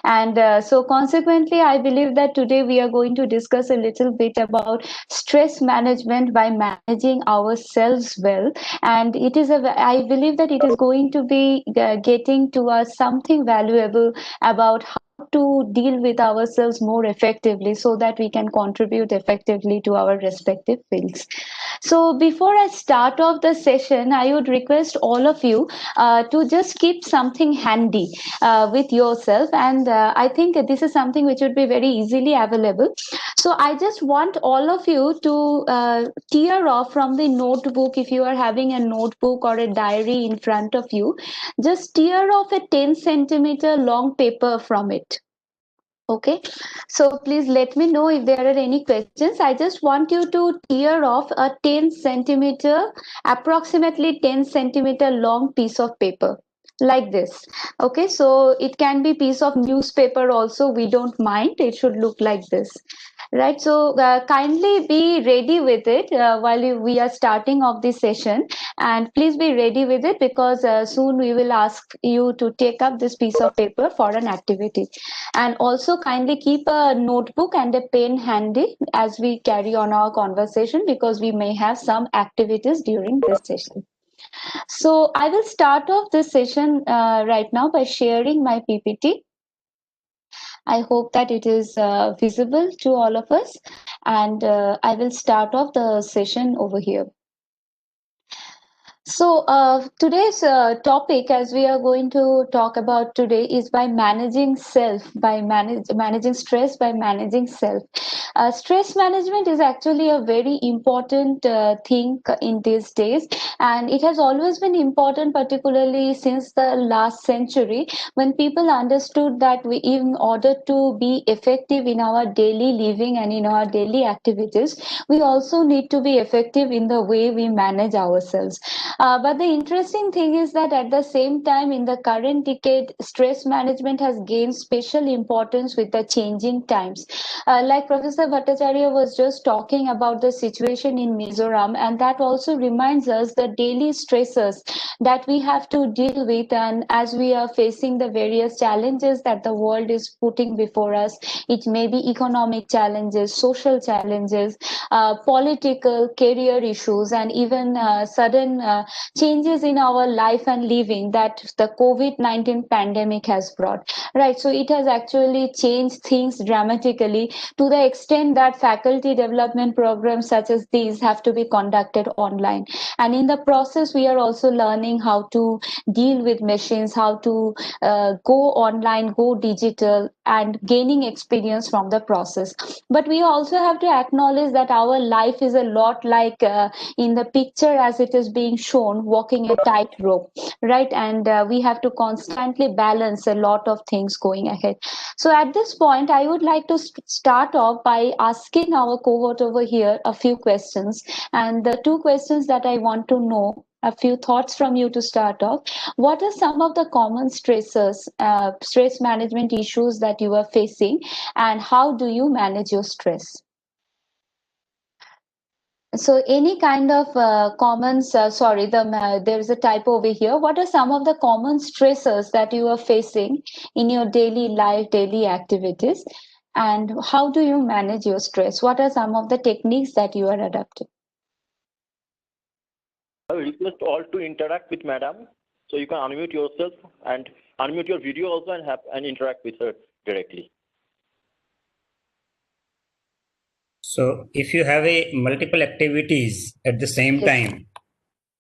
And so consequently, I believe that today we are going to discuss a little bit about stress management by managing ourselves well. And I believe that it is going to be getting to us something valuable about how to deal with ourselves more effectively so that we can contribute effectively to our respective fields. So before I start off the session, I would request all of you to just keep something handy with yourself. And I think this is something which would be very easily available. So I just want all of you to tear off from the notebook. If you are having a notebook or a diary in front of you, just tear off a 10 centimeter long paper from it. Okay, so please let me know if there are any questions. I just want you to tear off a 10 centimeter, approximately 10 centimeter long piece of paper like this. Okay, so it can be piece of newspaper also, we don't mind. It should look like this. Right, so kindly be ready with it while we are starting off this session, and please be ready with it because soon we will ask you to take up this piece of paper for an activity. And also kindly keep a notebook and a pen handy as we carry on our conversation, because we may have some activities during this session. So I will start off this session right now by sharing my PPT. I hope that it is visible to all of us, and I will start off the session over here. So today's topic, as we are going to talk about today, is by managing self, by managing stress, by managing self. Stress management is actually a very important thing in these days, and it has always been important, particularly since the last century, when people understood that we, in order to be effective in our daily living and in our daily activities, we also need to be effective in the way we manage ourselves. But the interesting thing is that at the same time, in the current decade, stress management has gained special importance with the changing times. Like Professor Bhattacharya was just talking about the situation in Mizoram, and that also reminds us the daily stressors that we have to deal with. And as we are facing the various challenges that the world is putting before us, it may be economic challenges, social challenges, political, career issues, and even sudden changes in our life and living that the COVID-19 pandemic has brought. Right, so it has actually changed things dramatically to the extent that faculty development programs such as these have to be conducted online. And in the process, we are also learning how to deal with machines, how to go online, go digital, and gaining experience from the process. But we also have to acknowledge that our life is a lot like in the picture as it is being shown, walking a tightrope, right? And we have to constantly balance a lot of things going ahead. So at this point, I would like to start off by asking our cohort over here a few questions. And the two questions that I want to know, a few thoughts from you to start off. What are some of the common stressors, stress management issues that you are facing, and how do you manage your stress? So any kind of commons, there's a typo over here. What are some of the common stressors that you are facing in your daily life, daily activities? And how do you manage your stress? What are some of the techniques that you are adapting? I will request all to interact with Madam. So you can unmute yourself and unmute your video also and interact with her directly. So if you have a multiple activities at the same time,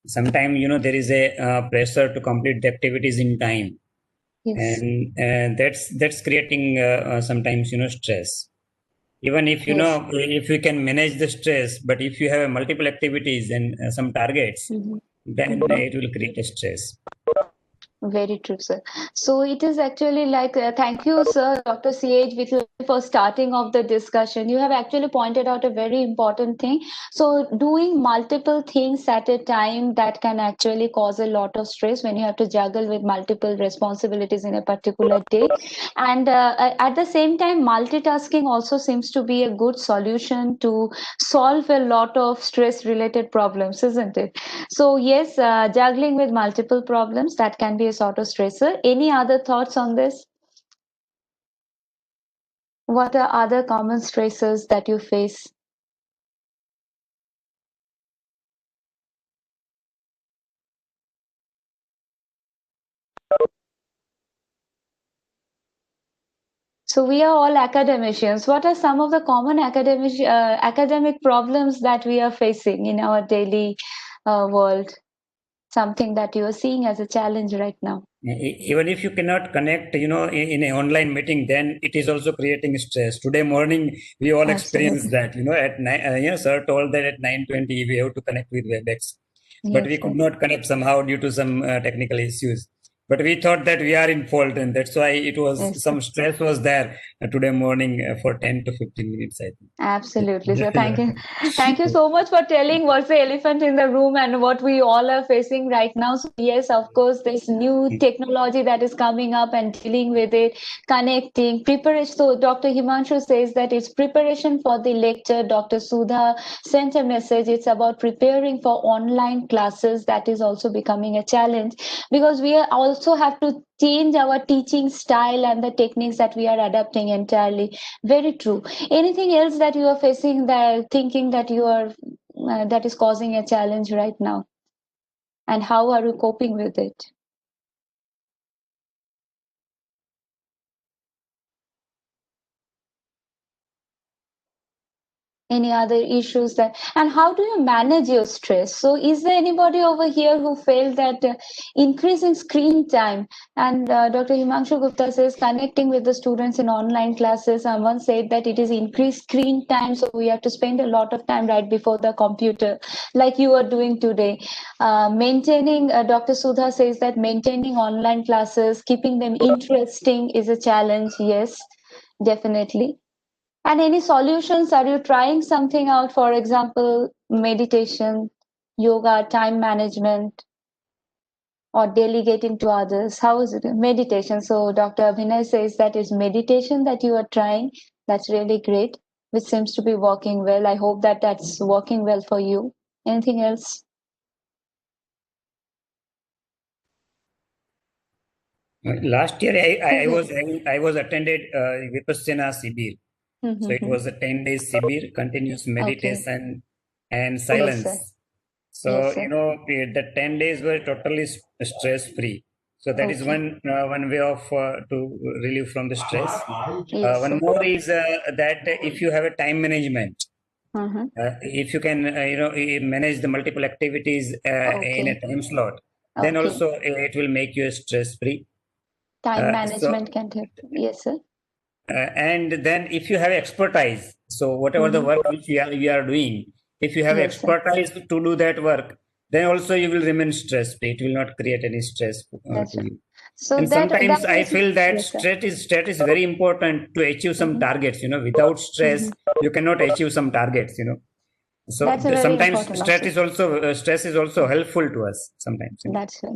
sometimes there is a pressure to complete the activities in time, and that's creating sometimes stress. Even if if you can manage the stress, but if you have multiple activities and some targets, then it will create a stress. Very true, sir. So it is actually like, thank you, sir, Dr. C.H. Vittal, for starting off the discussion. You have actually pointed out a very important thing. So doing multiple things at a time, that can actually cause a lot of stress when you have to juggle with multiple responsibilities in a particular day. And at the same time, multitasking also seems to be a good solution to solve a lot of stress-related problems, isn't it? So yes, juggling with multiple problems, that can be a sort of stressor. Any other thoughts on this? What are other common stresses that you face? So we are all academicians. What are some of the common academic problems that we are facing in our daily world? Something that you are seeing as a challenge right now? Even if you cannot connect, in an online meeting, then it is also creating stress. Today morning, we all experienced Absolutely. that. At sir told that at 9:20 we have to connect with WebEx, but we Yes, could yes. not connect somehow due to some technical issues. But we thought that we are in fault, and that's why it was Yes. some stress was there today morning for 10 to 15 minutes, I think. Absolutely. So thank Yeah. you. Thank you so much for telling what's the elephant in the room and what we all are facing right now. So yes, of course, this new technology that is coming up and dealing with it, connecting, preparation. So Dr. Himanshu says that it's preparation for the lecture. Dr. Sudha sent a message. It's about preparing for online classes. That is also becoming a challenge because we also have to change our teaching style and the techniques that we are adapting entirely. Very true. Anything else that you are facing that thinking that you are that is causing a challenge right now, and how are you coping with it? Any other issues that, and how do you manage your stress? So is there anybody over here who felt that increasing screen time, and Dr. Himanshu Gupta says connecting with the students in online classes, someone said that it is increased screen time, so we have to spend a lot of time right before the computer like you are doing today. Maintaining Dr. Sudha says that maintaining online classes, keeping them interesting is a challenge. Yes, definitely. And any solutions? Are you trying something out? For example, meditation, yoga, time management, or delegating to others? How is it? Meditation. So Dr. Abhinay says that is meditation that you are trying. That's really great, which seems to be working well. I hope that that's working well for you. Anything else? Last year, Okay. I was attended Vipassana Sibir. So it was a 10 days Sibir, continuous Okay. meditation and Yes, sir. silence. Yes, So, sir. the 10 days were totally stress free. So that is Okay. one way of to relieve from the stress. Yes, One sir. more is that if you have a time management, Mm-hmm. if you can, manage the multiple activities in a Okay. time slot, then Okay. also it will make you stress free. Time So management can help. Yes, sir. and then if you have expertise, so whatever the Mm-hmm. work which you are doing, if you have Yes, sir. expertise to do that work, then also you will remain stress free. It will not create any stress That's to right. you. So And that sometimes I is, feel that yes, sir. stress is very important to achieve some Mm-hmm. targets. Without stress Mm-hmm. you cannot achieve some targets. So That's a very sometimes important also. stress is also helpful to us sometimes.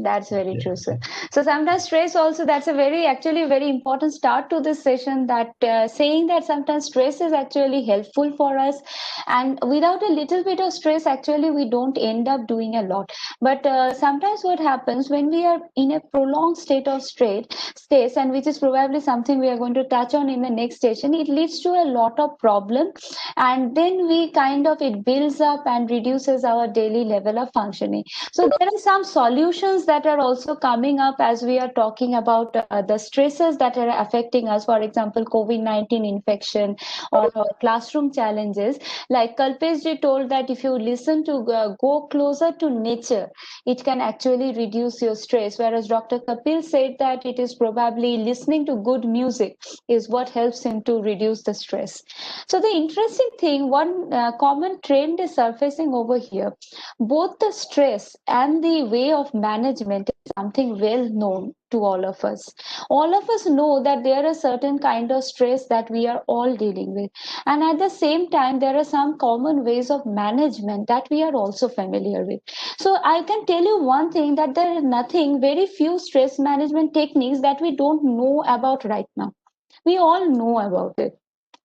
That's very Yeah. true, sir. So sometimes stress also, that's a very actually very important start to this session, that saying that sometimes stress is actually helpful for us, and without a little bit of stress actually we don't end up doing a lot. But sometimes what happens when we are in a prolonged state of stress, and which is probably something we are going to touch on in the next session, it leads to a lot of problem, and then we kind of, it builds up and reduces our daily level of functioning. So there are some solutions that are also coming up as we are talking about the stresses that are affecting us. For example, COVID-19 infection or classroom challenges. Like Kalpesh ji told that if you listen to go closer to nature, it can actually reduce your stress. Whereas Dr. Kapil said that it is probably listening to good music is what helps him to reduce the stress. So the interesting thing, one common trend is surfacing over here. Both the stress and the way of management is something well known to all of us. All of us know that there are certain kind of stress that we are all dealing with, and at the same time there are some common ways of management that we are also familiar with. So I can tell you one thing, that there is nothing, very few stress management techniques that we don't know about right now. We all know about it.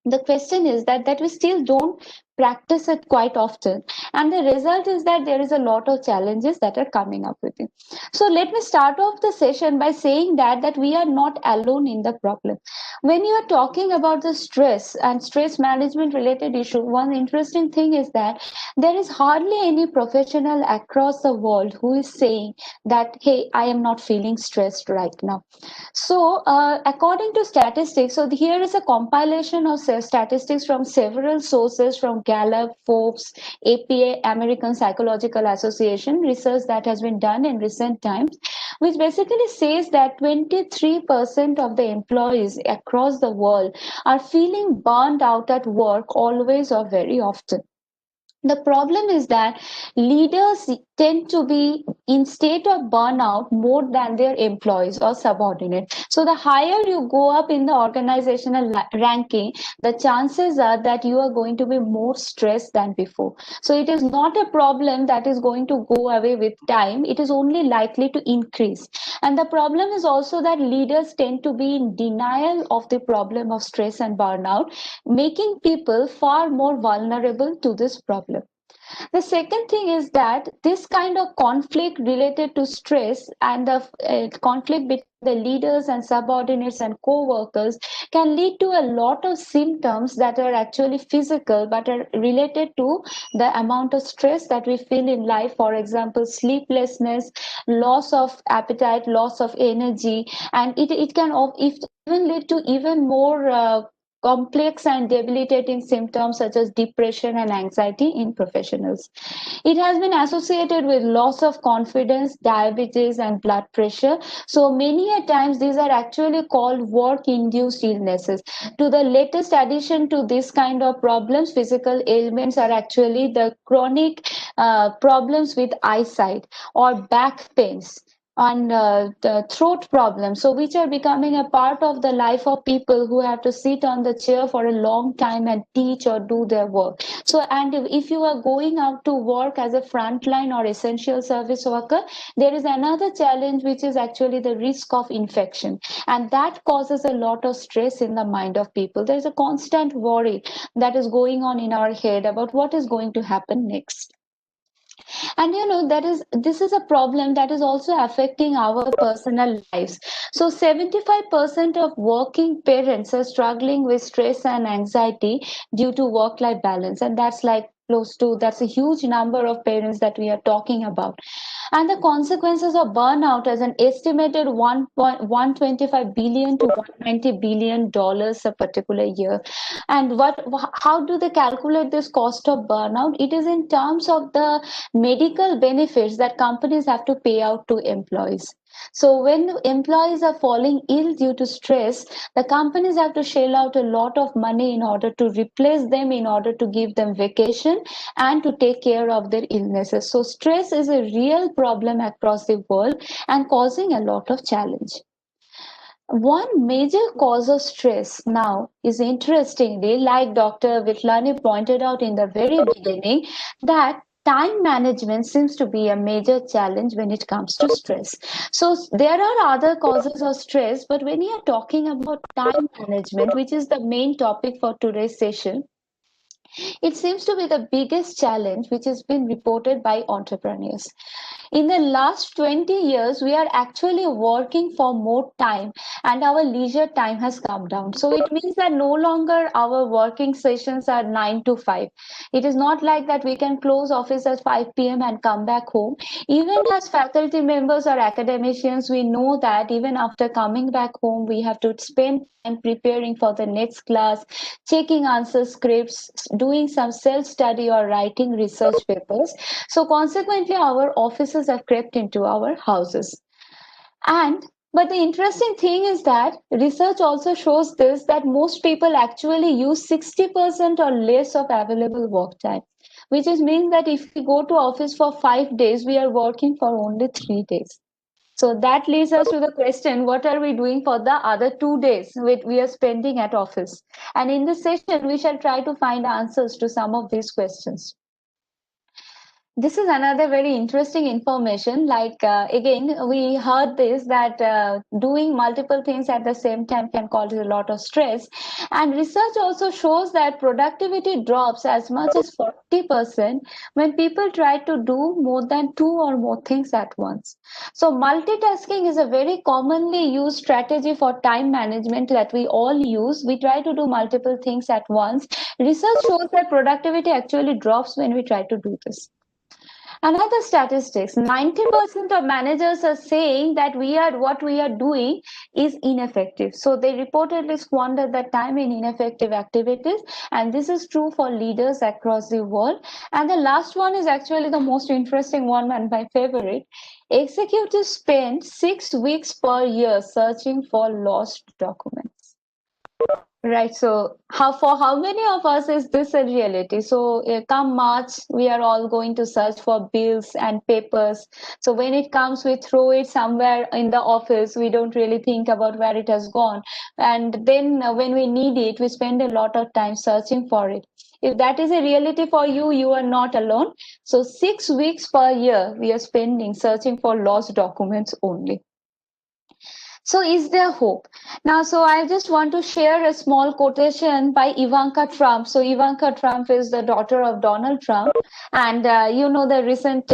The question is that we still don't practice it quite often, and the result is that there is a lot of challenges that are coming up with it. So let me start off the session by saying that we are not alone in the problem. When you are talking about the stress and stress management related issue, one interesting thing is that there is hardly any professional across the world who is saying that, hey, I am not feeling stressed right now. So, according to statistics, so here is a compilation of statistics from several sources from Gallup, Forbes, APA, American Psychological Association, research that has been done in recent times, which basically says that 23% of the employees across the world are feeling burned out at work always or very often. The problem is that leaders tend to be in state of burnout more than their employees or subordinates. So the higher you go up in the organizational ranking, the chances are that you are going to be more stressed than before. So it is not a problem that is going to go away with time. It is only likely to increase. And the problem is also that leaders tend to be in denial of the problem of stress and burnout, making people far more vulnerable to this problem. The second thing is that this kind of conflict related to stress and the conflict between the leaders and subordinates and co-workers can lead to a lot of symptoms that are actually physical but are related to the amount of stress that we feel in life. For example, sleeplessness, loss of appetite, loss of energy, and it can even lead to even more complex and debilitating symptoms such as depression and anxiety in professionals. It has been associated with loss of confidence, diabetes, and blood pressure. So many a times these are actually called work-induced illnesses. To the latest addition to this kind of problems, physical ailments are actually the chronic problems with eyesight or back pains and the throat problems, so which are becoming a part of the life of people who have to sit on the chair for a long time and teach or do their work. So, and if you are going out to work as a frontline or essential service worker, there is another challenge, which is actually the risk of infection, and that causes a lot of stress in the mind of people. There is a constant worry that is going on in our head about what is going to happen next. And this is a problem that is also affecting our personal lives. So 75% of working parents are struggling with stress and anxiety due to work life balance, and that's a huge number of parents that we are talking about. And the consequences of burnout as an estimated 1.125 billion to 190 billion dollars a particular year. And how do they calculate this cost of burnout? It is in terms of the medical benefits that companies have to pay out to employees. So when employees are falling ill due to stress, the companies have to shell out a lot of money in order to replace them, in order to give them vacation and to take care of their illnesses. So stress is a real problem across the world and causing a lot of challenge. One major cause of stress now is, interestingly, like Dr. Vitlani pointed out in the very beginning, that time management seems to be a major challenge when it comes to stress. So there are other causes of stress, but when you are talking about time management, which is the main topic for today's session, it seems to be the biggest challenge which has been reported by entrepreneurs. In the last 20 years, we are actually working for more time and our leisure time has come down. So it means that no longer our working sessions are 9 to 5. It is not like that we can close office at 5 p.m. and come back home. Even as faculty members or academicians, we know that even after coming back home, we have to spend time preparing for the next class, checking answer scripts, doing some self-study or writing research papers. So consequently, our offices have crept into our houses. But the interesting thing is that research also shows this, that most people actually use 60% or less of available work time, which is means that if we go to office for 5 days, we are working for only 3 days. So that leads us to the question, what are we doing for the other 2 days we are spending at office? And in this session, we shall try to find answers to some of these questions. This is another very interesting information. Like, again, we heard this that doing multiple things at the same time can cause a lot of stress. And research also shows that productivity drops as much as 40% when people try to do more than two or more things at once. So, multitasking is a very commonly used strategy for time management that we all use. We try to do multiple things at once. Research shows that productivity actually drops when we try to do this. Another statistics, 90% of managers are saying that what we are doing is ineffective. So they reportedly squander their time in ineffective activities, and this is true for leaders across the world. And the last one is actually the most interesting one and my favorite. Executives spend 6 weeks per year searching for lost documents. Right. So, for how many of us is this a reality? So, come March, we are all going to search for bills and papers. So, when it comes, we throw it somewhere in the office. We don't really think about where it has gone. And then, when we need it, we spend a lot of time searching for it. If that is a reality for you, you are not alone. So, 6 weeks per year, we are spending searching for lost documents only. So, is there hope? Now, so I just want to share a small quotation by Ivanka Trump. So, Ivanka Trump is the daughter of Donald Trump, and the recent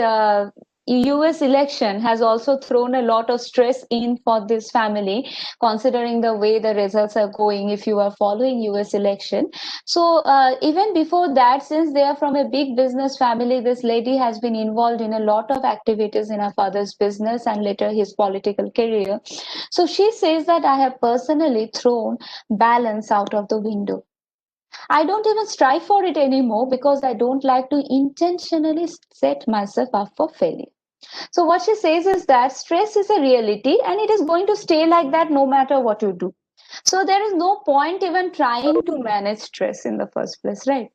US election has also thrown a lot of stress in for this family, considering the way the results are going. If you are following US election, so even before that, since they are from a big business family, this lady has been involved in a lot of activities in her father's business and later his political career. So she says that I have personally thrown balance out of the window. I don't even strive for it anymore because I don't like to intentionally set myself up for failure. So what she says is that stress is a reality and it is going to stay like that no matter what you do. So there is no point even trying to manage stress in the first place, right?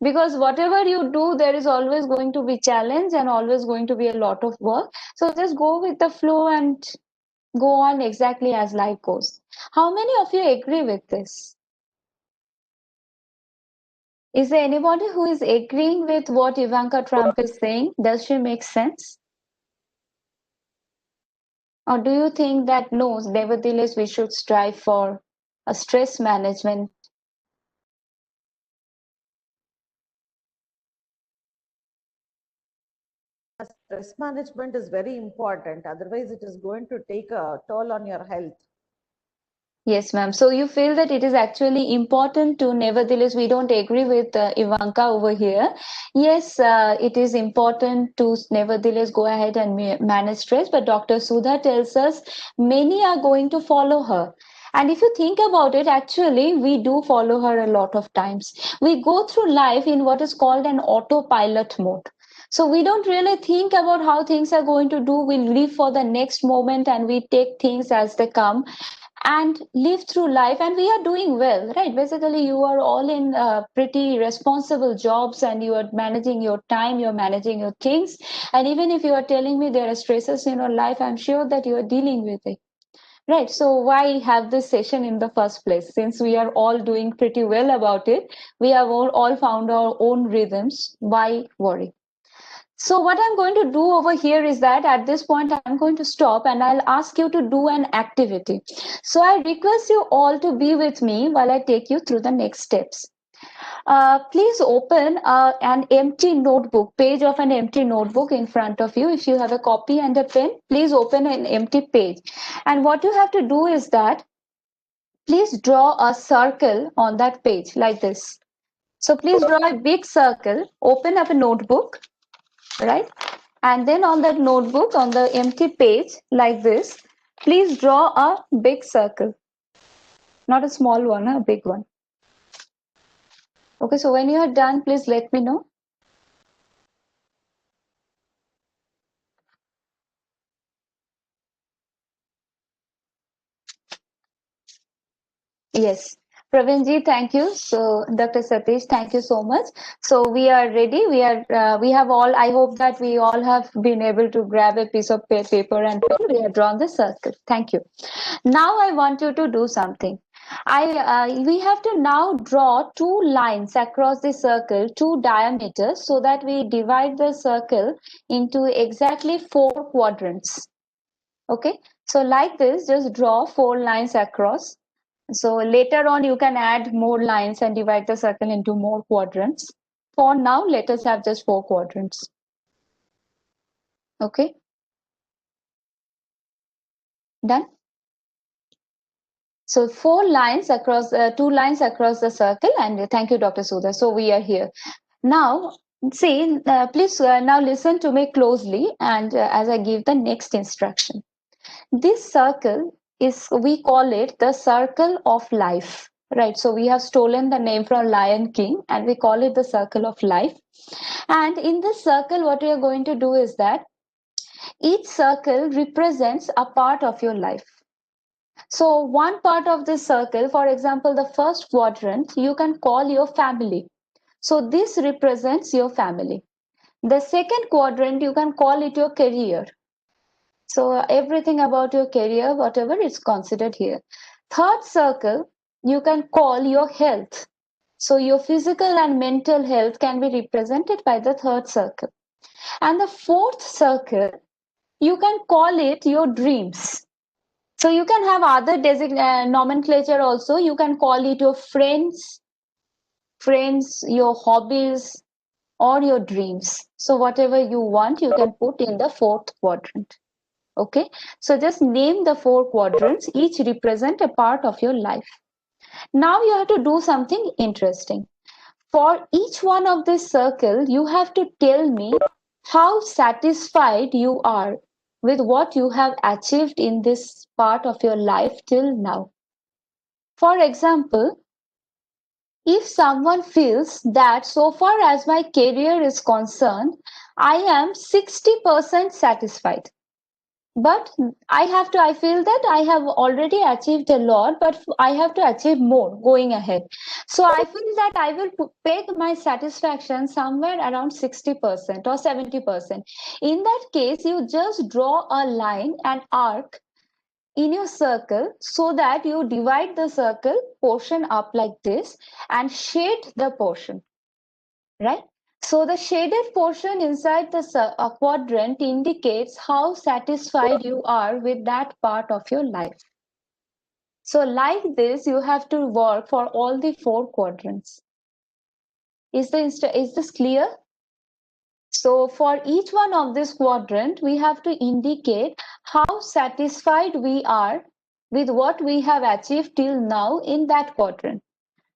Because whatever you do, there is always going to be challenge and always going to be a lot of work. So just go with the flow and go on exactly as life goes. How many of you agree with this? Is there anybody who is agreeing with what Ivanka Trump is saying? Does she make sense? Or do you think that no, nevertheless, we should strive for a stress management? Stress management is very important. Otherwise, it is going to take a toll on your health. Yes, ma'am. So you feel that it is actually important to, nevertheless, we don't agree with Ivanka over here. Yes, it is important to nevertheless go ahead and manage stress. But Dr. Sudha tells us many are going to follow her. And if you think about it, actually, we do follow her a lot of times. We go through life in what is called an autopilot mode. So we don't really think about how things are going to do. We live for the next moment and we take things as they come and live through life, and we are doing well, right? Basically you are all in pretty responsible jobs and you are managing your time, you're managing your things, and even if you are telling me there are stresses in your life, I'm sure that you are dealing with it, right? So why have this session in the first place? Since we are all doing pretty well about it, we have all found our own rhythms, why worry? So what I'm going to do over here is that at this point, I'm going to stop and I'll ask you to do an activity. So I request you all to be with me while I take you through the next steps. Please open an empty notebook, page of an empty notebook in front of you. If you have a copy and a pen, please open an empty page. And what you have to do is that please draw a circle on that page like this. So please draw a big circle, open up a notebook, right? And then on that notebook, on the empty page like this, please draw a big circle. Not a small one, a big one. Okay, so when you are done, please let me know. Yes. Pravinji, thank you. So, Dr. Satish, thank you so much. So, we are ready. We have all, I hope that we all have been able to grab a piece of paper and pen. We have drawn the circle. Thank you. Now, I want you to do something. We have to now draw two lines across the circle, two diameters, so that we divide the circle into exactly 4 quadrants. Okay, so like this, just draw 4 lines across. So later on, you can add more lines and divide the circle into more quadrants. For now, let us have just 4 quadrants. Okay, done. So 4 lines across, 2 lines across the circle, and thank you, Dr. Sudha. So we are here. Now, see, please now listen to me closely, and as I give the next instruction. This circle is, we call it the circle of life, right? So we have stolen the name from Lion King, and we call it the circle of life. And in this circle, what we are going to do is that each circle represents a part of your life. So one part of this circle, for example, the first quadrant, you can call your family. So this represents your family. The second quadrant, you can call it your career. So everything about your career, whatever is considered here. Third circle, you can call your health. So your physical and mental health can be represented by the third circle. And the fourth circle, you can call it your dreams. So you can have other nomenclature also. You can call it your friends, your hobbies, or your dreams. So whatever you want, you can put in the fourth quadrant. Okay, so just name the 4 quadrants, each represent a part of your life. Now you have to do something interesting. For each one of this circle, you have to tell me how satisfied you are with what you have achieved in this part of your life till now. For example, if someone feels that so far as my career is concerned, I am 60% satisfied. But I feel that I have already achieved a lot, but I have to achieve more going ahead. So I feel that I will peg my satisfaction somewhere around 60% or 70%. In that case, you just draw a line, an arc in your circle, so that you divide the circle portion up like this and shade the portion, right? So the shaded portion inside the quadrant indicates how satisfied you are with that part of your life. So like this, you have to work for all the 4 quadrants. Is this clear? So for each one of this quadrant, we have to indicate how satisfied we are with what we have achieved till now in that quadrant.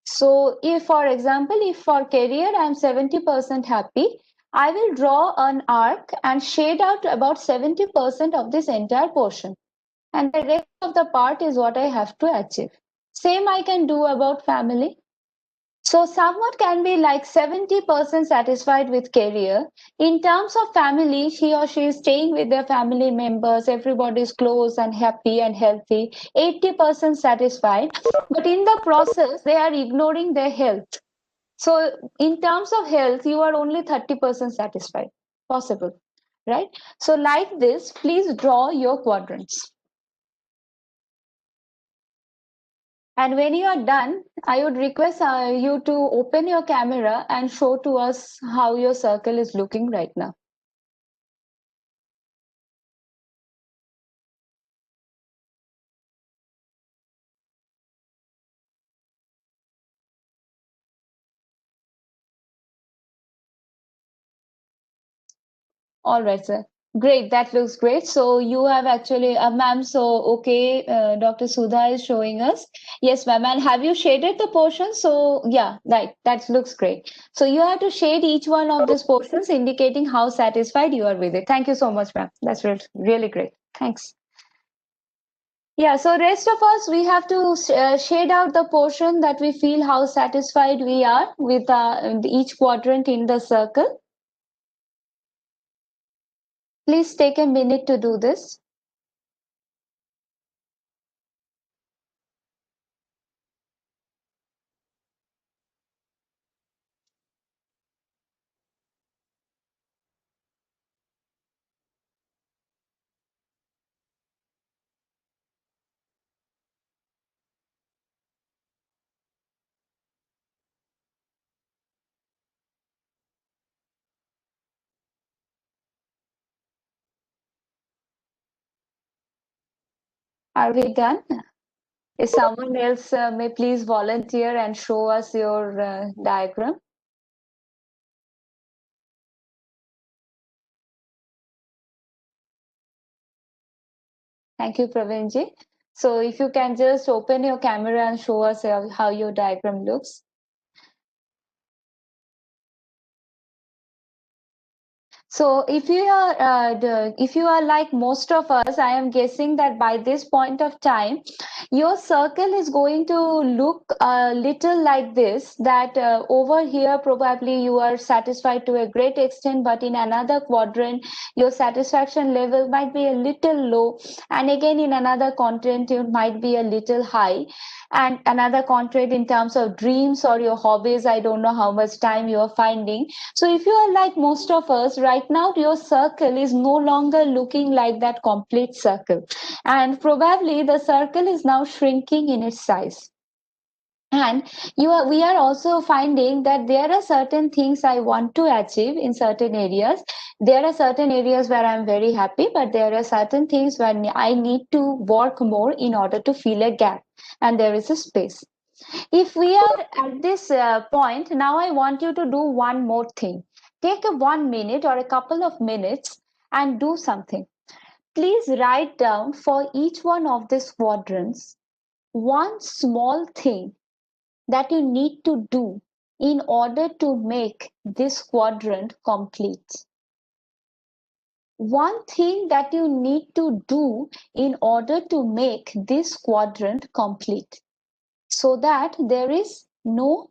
So if, for example, if for career I am 70% happy, I will draw an arc and shade out about 70% of this entire portion. And the rest of the part is what I have to achieve. Same I can do about family. So someone can be like 70% satisfied with career. In terms of family, he or she is staying with their family members, everybody is close and happy and healthy, 80% satisfied. But in the process, they are ignoring their health. So in terms of health, you are only 30% satisfied. Possible, right? So like this, please draw your quadrants. And when you are done, I would request you to open your camera and show to us how your circle is looking right now. All right, sir. Great, that looks great. So you have actually, ma'am, so okay, Dr. Sudha is showing us. Yes, ma'am, and have you shaded the portion? So yeah, that looks great. So you have to shade each one of these portions, indicating how satisfied you are with it. Thank you so much, ma'am. That's really great. Thanks. Yeah, so rest of us, we have to shade out the portion that we feel how satisfied we are with each quadrant in the circle. Please take a minute to do this. Are we done? If someone else may please volunteer and show us your diagram. Thank you, Pravinji. So if you can just open your camera and show us how your diagram looks. So if you are like most of us, I am guessing that by this point of time, your circle is going to look a little like this, that over here probably you are satisfied to a great extent, but in another quadrant your satisfaction level might be a little low, and again in another quadrant it might be a little high, and another quadrant in terms of dreams or your hobbies, I don't know how much time you are finding. So if you are like most of us right now, your circle is no longer looking like that complete circle, and probably the circle is now shrinking in its size. And we are also finding that there are certain things I want to achieve in certain areas. There are certain areas where I'm very happy, but there are certain things where I need to work more in order to fill a gap, and there is a space. If we are at this point, now I want you to do one more thing. Take a 1 minute or a couple of minutes and do something. Please write down for each one of these quadrants one small thing that you need to do in order to make this quadrant complete. One thing that you need to do in order to make this quadrant complete, so that there is no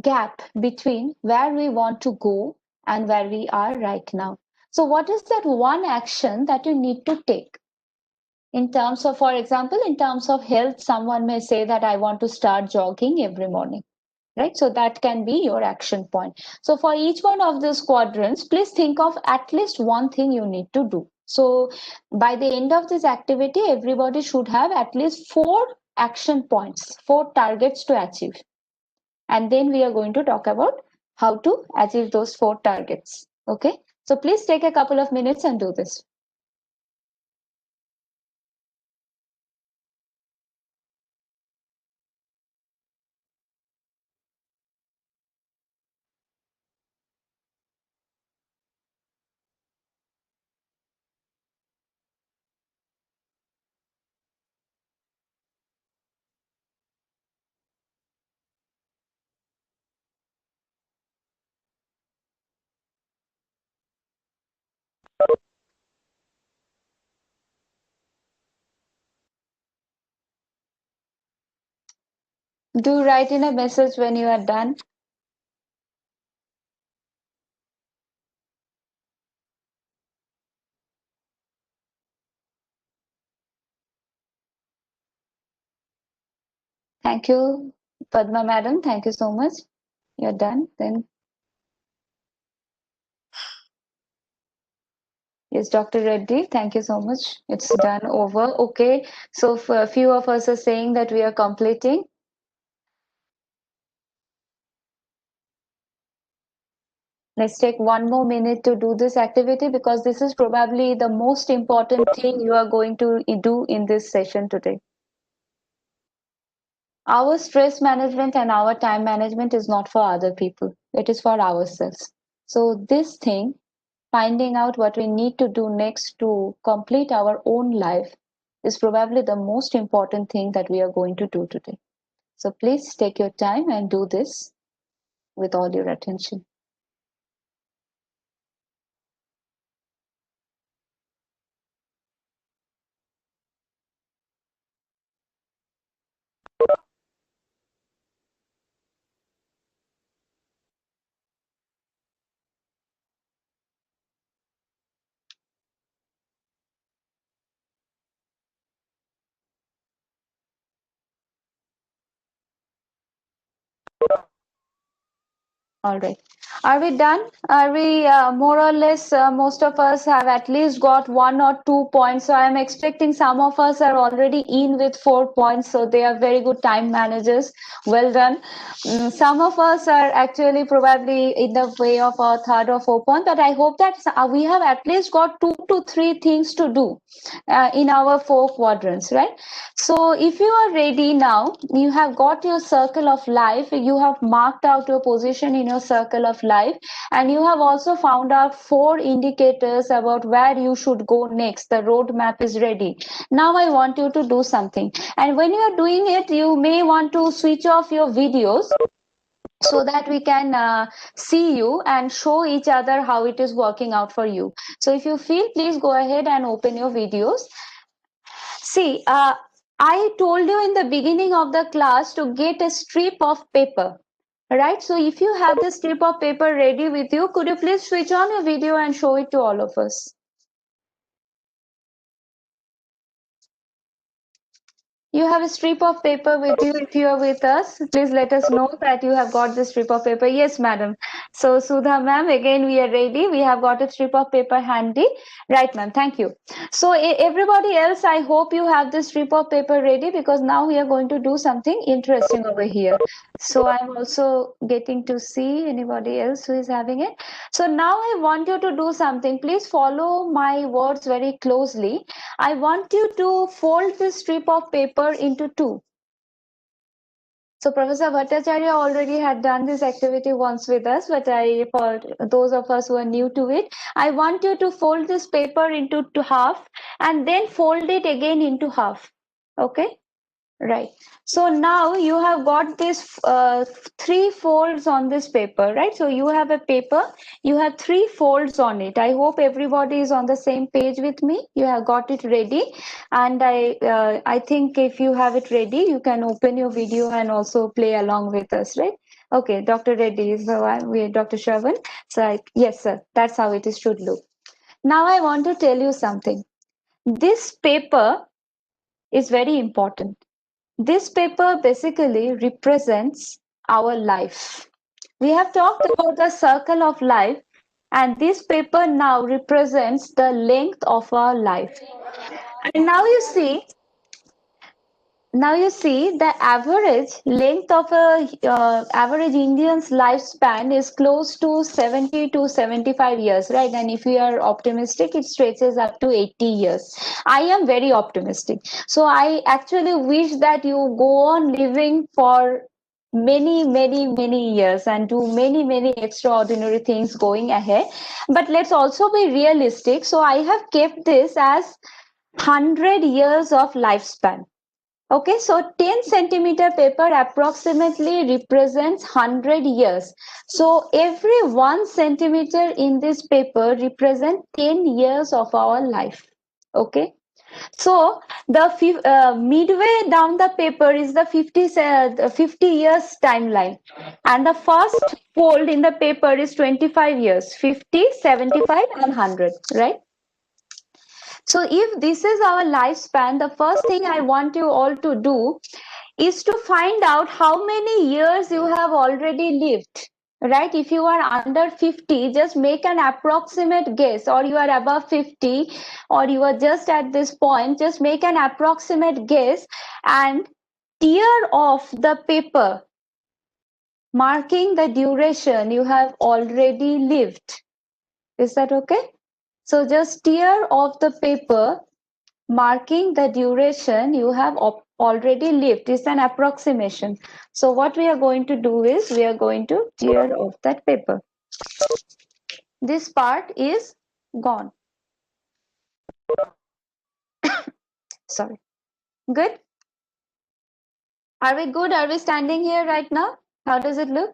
gap between where we want to go and where we are right now. So what is that one action that you need to take? In terms of, for example, in terms of health, someone may say that I want to start jogging every morning, right? So that can be your action point. So for each one of these quadrants, please think of at least one thing you need to do. So by the end of this activity, everybody should have at least 4 action points, 4 targets to achieve. And then we are going to talk about how to achieve those 4 targets. Okay, so please take a couple of minutes and do this. Do write in a message when you are done. Thank you, Padma madam. Thank you so much. You're done. Then yes, Dr. Reddy, thank you so much. It's done over. Okay, so a few of us are saying that we are completing. Let's take 1 more minute to do this activity, because this is probably the most important thing you are going to do in this session today. Our stress management and our time management is not for other people. It is for ourselves. So this thing, finding out what we need to do next to complete our own life, is probably the most important thing that we are going to do today. So please take your time and do this with all your attention. All right. Are we done? Are we more or less, most of us have at least got 1 or 2 points. So I'm expecting some of us are already in with 4 points. So they are very good time managers. Well done. Some of us are actually probably in the way of our 3rd or 4th point. But I hope that we have at least got 2 to 3 things to do in our 4 quadrants, right? So if you are ready now, you have got your circle of life, you have marked out your position in your circle of life, and you have also found out 4 indicators about where you should go next. The roadmap is ready. Now I want you to do something. And when you are doing it, you may want to switch off your videos so that we can see you and show each other how it is working out for you. So if you feel, please go ahead and open your videos. See, I told you in the beginning of the class to get a strip of paper, right? So if you have the strip of paper ready with you, could you please switch on your video and show it to all of us? You have a strip of paper with you. If you are with us, please let us know that you have got the strip of paper. Yes, madam. So Sudha ma'am, again we are ready. We have got a strip of paper handy. Right, ma'am. Thank you. So everybody else, I hope you have the strip of paper ready, because now we are going to do something interesting over here. So I'm also getting to see anybody else who is having it. So now I want you to do something. Please follow my words very closely. I want you to fold this strip of paper into 2. So Professor Bhattacharya already had done this activity once with us, but for those of us who are new to it, I want you to fold this paper into half and then fold it again into half. Okay? Right. So now you have got this 3 folds on this paper, right? So you have a paper, you have 3 folds on it. I hope everybody is on the same page with me. You have got it ready, and I think if you have it ready, you can open your video and also play along with us, right? Okay, Dr. Reddy is Dr. Shravan. So yes, sir, that's how it is should look. Now I want to tell you something. This paper is very important. This paper basically represents our life. We have talked about the circle of life, and this paper now represents the length of our life. And now you see the average length of a average Indian's lifespan is close to 70 to 75 years, right? And if we are optimistic, it stretches up to 80 years. I am very optimistic. So I actually wish that you go on living for many years and do many extraordinary things going ahead. But let's also be realistic. So I have kept this as 100 years of lifespan. Okay, so 10 centimeter paper approximately represents 100 years. So every 1 centimeter in this paper represents 10 years of our life. Okay, so the midway down the paper is the 50 years timeline, and the first fold in the paper is 25 years, 50, 75 and 100, right? So if this is our lifespan, the first thing I want you all to do is to find out how many years you have already lived. Right? If you are under 50, just make an approximate guess, or you are above 50, or you are just at this point, just make an approximate guess and tear off the paper, marking the duration you have already lived. Is that okay? So just tear off the paper, marking the duration you have already lived. Is an approximation. So what we are going to do is we are going to tear off that paper. This part is gone. Sorry. Good? Are we good? Are we standing here right now? How does it look?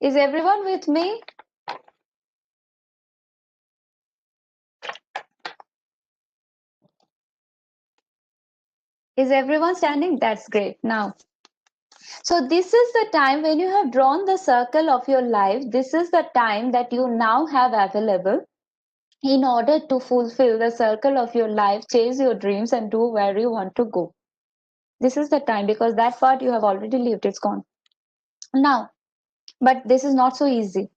Is everyone with me? Is everyone standing? That's great. Now, so this is the time when you have drawn the circle of your life. This is the time that you now have available in order to fulfill the circle of your life, chase your dreams and do where you want to go. This is the time, because that part you have already lived, it's gone. Now, but this is not so easy,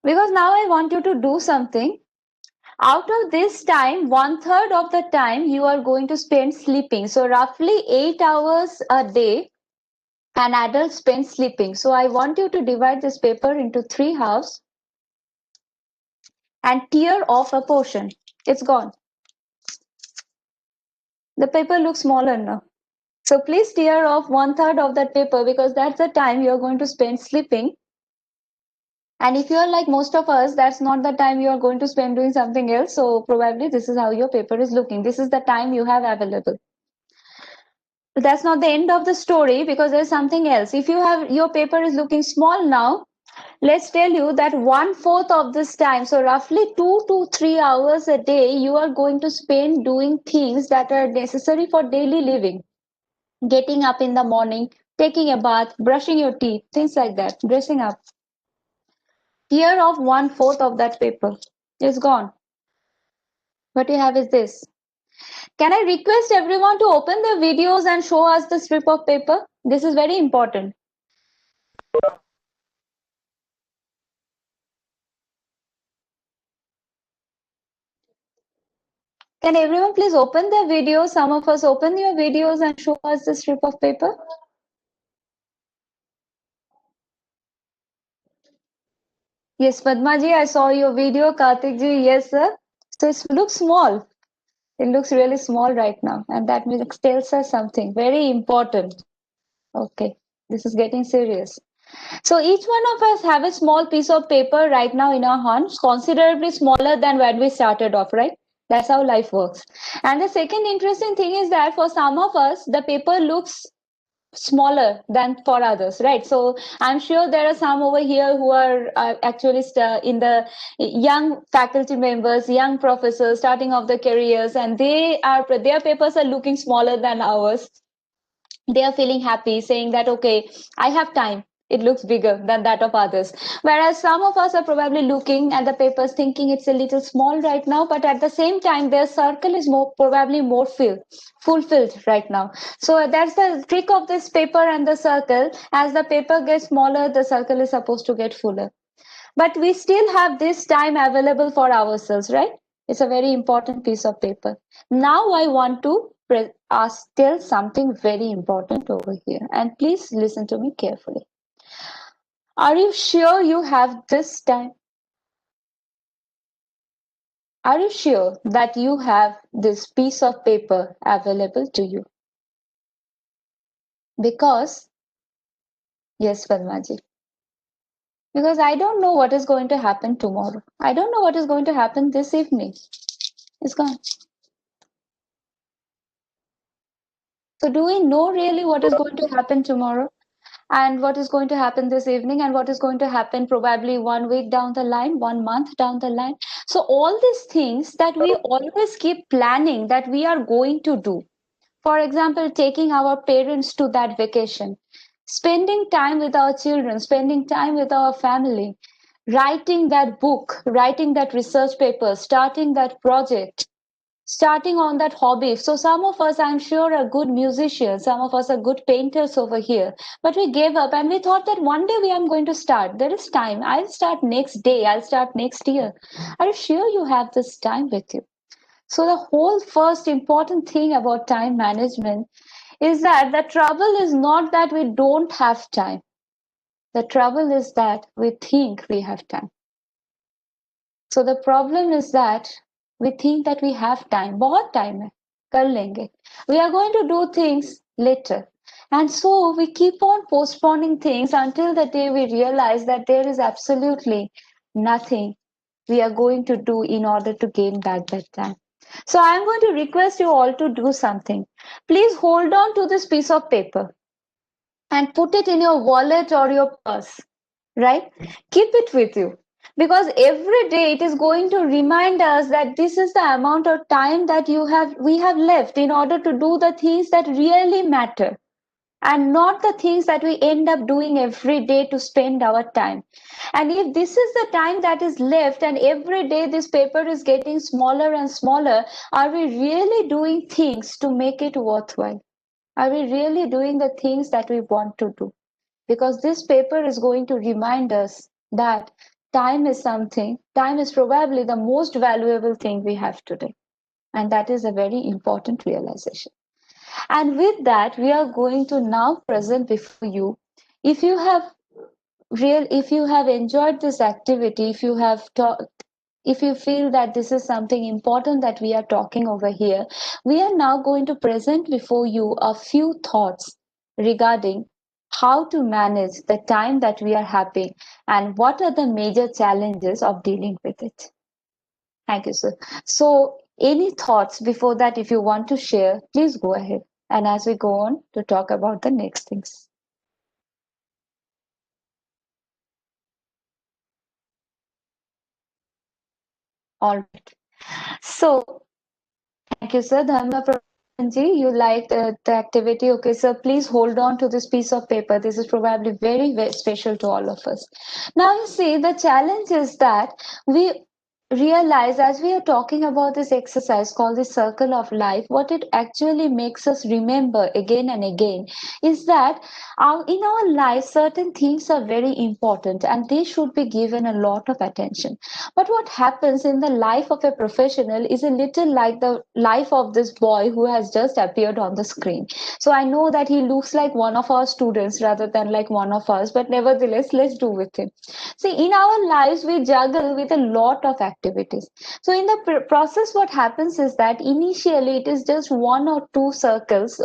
because now I want you to do something. Out of this time, 1/3 of the time you are going to spend sleeping. So roughly 8 hours a day an adult spends sleeping. So I want you to divide this paper into 3 halves and tear off a portion. It's gone. The paper looks smaller now. So please tear off 1/3 of that paper, because that's the time you're going to spend sleeping. And if you're like most of us, that's not the time you are going to spend doing something else. So probably this is how your paper is looking. This is the time you have available. But that's not the end of the story, because there's something else. If you have your paper is looking small now, let's tell you that 1/4 of this time, so roughly 2 to 3 hours a day, you are going to spend doing things that are necessary for daily living. Getting up in the morning, taking a bath, brushing your teeth, things like that, dressing up. Tear off 1/4 of that paper. It's gone. What you have is this. Can I request everyone to open their videos and show us the strip of paper? This is very important. Can everyone please open their videos? Some of us open your videos and show us the strip of paper. Yes, Padma ji, I saw your video. Karthik ji, yes, sir. So it looks small. It looks really small right now. And that tells us something very important. Okay, this is getting serious. So each one of us have a small piece of paper right now in our hands, considerably smaller than when we started off, right? That's how life works. And the second interesting thing is that for some of us, the paper looks smaller than for others, right? So I'm sure there are some over here who are actually in the young faculty members, young professors starting off their careers, and their papers are looking smaller than ours. They are feeling happy, saying that, okay, I have time. It looks bigger than that of others. Whereas some of us are probably looking at the papers thinking it's a little small right now, but at the same time, their circle is probably more fulfilled right now. So that's the trick of this paper and the circle. As the paper gets smaller, the circle is supposed to get fuller. But we still have this time available for ourselves, right? It's a very important piece of paper. Now I want to tell something very important over here. And please listen to me carefully. Are you sure you have this time? Are you sure that you have this piece of paper available to you? Because, yes, Padmaji, because I don't know what is going to happen tomorrow. I don't know what is going to happen this evening. It's gone. So do we know really what is going to happen tomorrow, and what is going to happen this evening, and what is going to happen probably 1 week down the line, 1 month down the line? So all these things that we always keep planning that we are going to do. For example, taking our parents to that vacation, spending time with our children, spending time with our family, writing that book, writing that research paper, starting that project, starting on that hobby. So some of us, I'm sure, are good musicians. Some of us are good painters over here. But we gave up and we thought that one day we are going to start. There is time. I'll start next day. I'll start next year. Are you sure you have this time with you? So the whole first important thing about time management is that the trouble is not that we don't have time. The trouble is that we think we have time. So the problem is that we think that we have time. बहुत time है, कर लेंगे. We are going to do things later. And so we keep on postponing things until the day we realize that there is absolutely nothing we are going to do in order to gain back that time. So I'm going to request you all to do something. Please hold on to this piece of paper and put it in your wallet or your purse, right? Keep it with you, because every day it is going to remind us that this is the amount of time that we have left in order to do the things that really matter, and not the things that we end up doing every day to spend our time. And if this is the time that is left and every day this paper is getting smaller and smaller, are we really doing things to make it worthwhile? Are we really doing the things that we want to do? Because this paper is going to remind us that time is probably the most valuable thing we have today. And that is a very important realization. And with that, we are going to now present before you. If you have enjoyed this activity, if you feel that this is something important that we are talking over here, we are now going to present before you a few thoughts regarding how to manage the time that we are having and what are the major challenges of dealing with it. Thank you, sir. So, any thoughts before that, if you want to share, please go ahead. And as we go on to talk about the next things. All right. So, thank you, sir. Dharma Prabhuji, you like the activity. Okay, sir, please hold on to this piece of paper. This is probably very, very special to all of us. Now, you see, the challenge is that we realize as we are talking about this exercise called the circle of life, what it actually makes us remember again and again is that in our life, certain things are very important and they should be given a lot of attention. But what happens in the life of a professional is a little like the life of this boy who has just appeared on the screen. So I know that he looks like one of our students rather than like one of us, but nevertheless, let's do with him. See, in our lives, we juggle with a lot of activities. So in the process, what happens is that initially it is just one or two circles,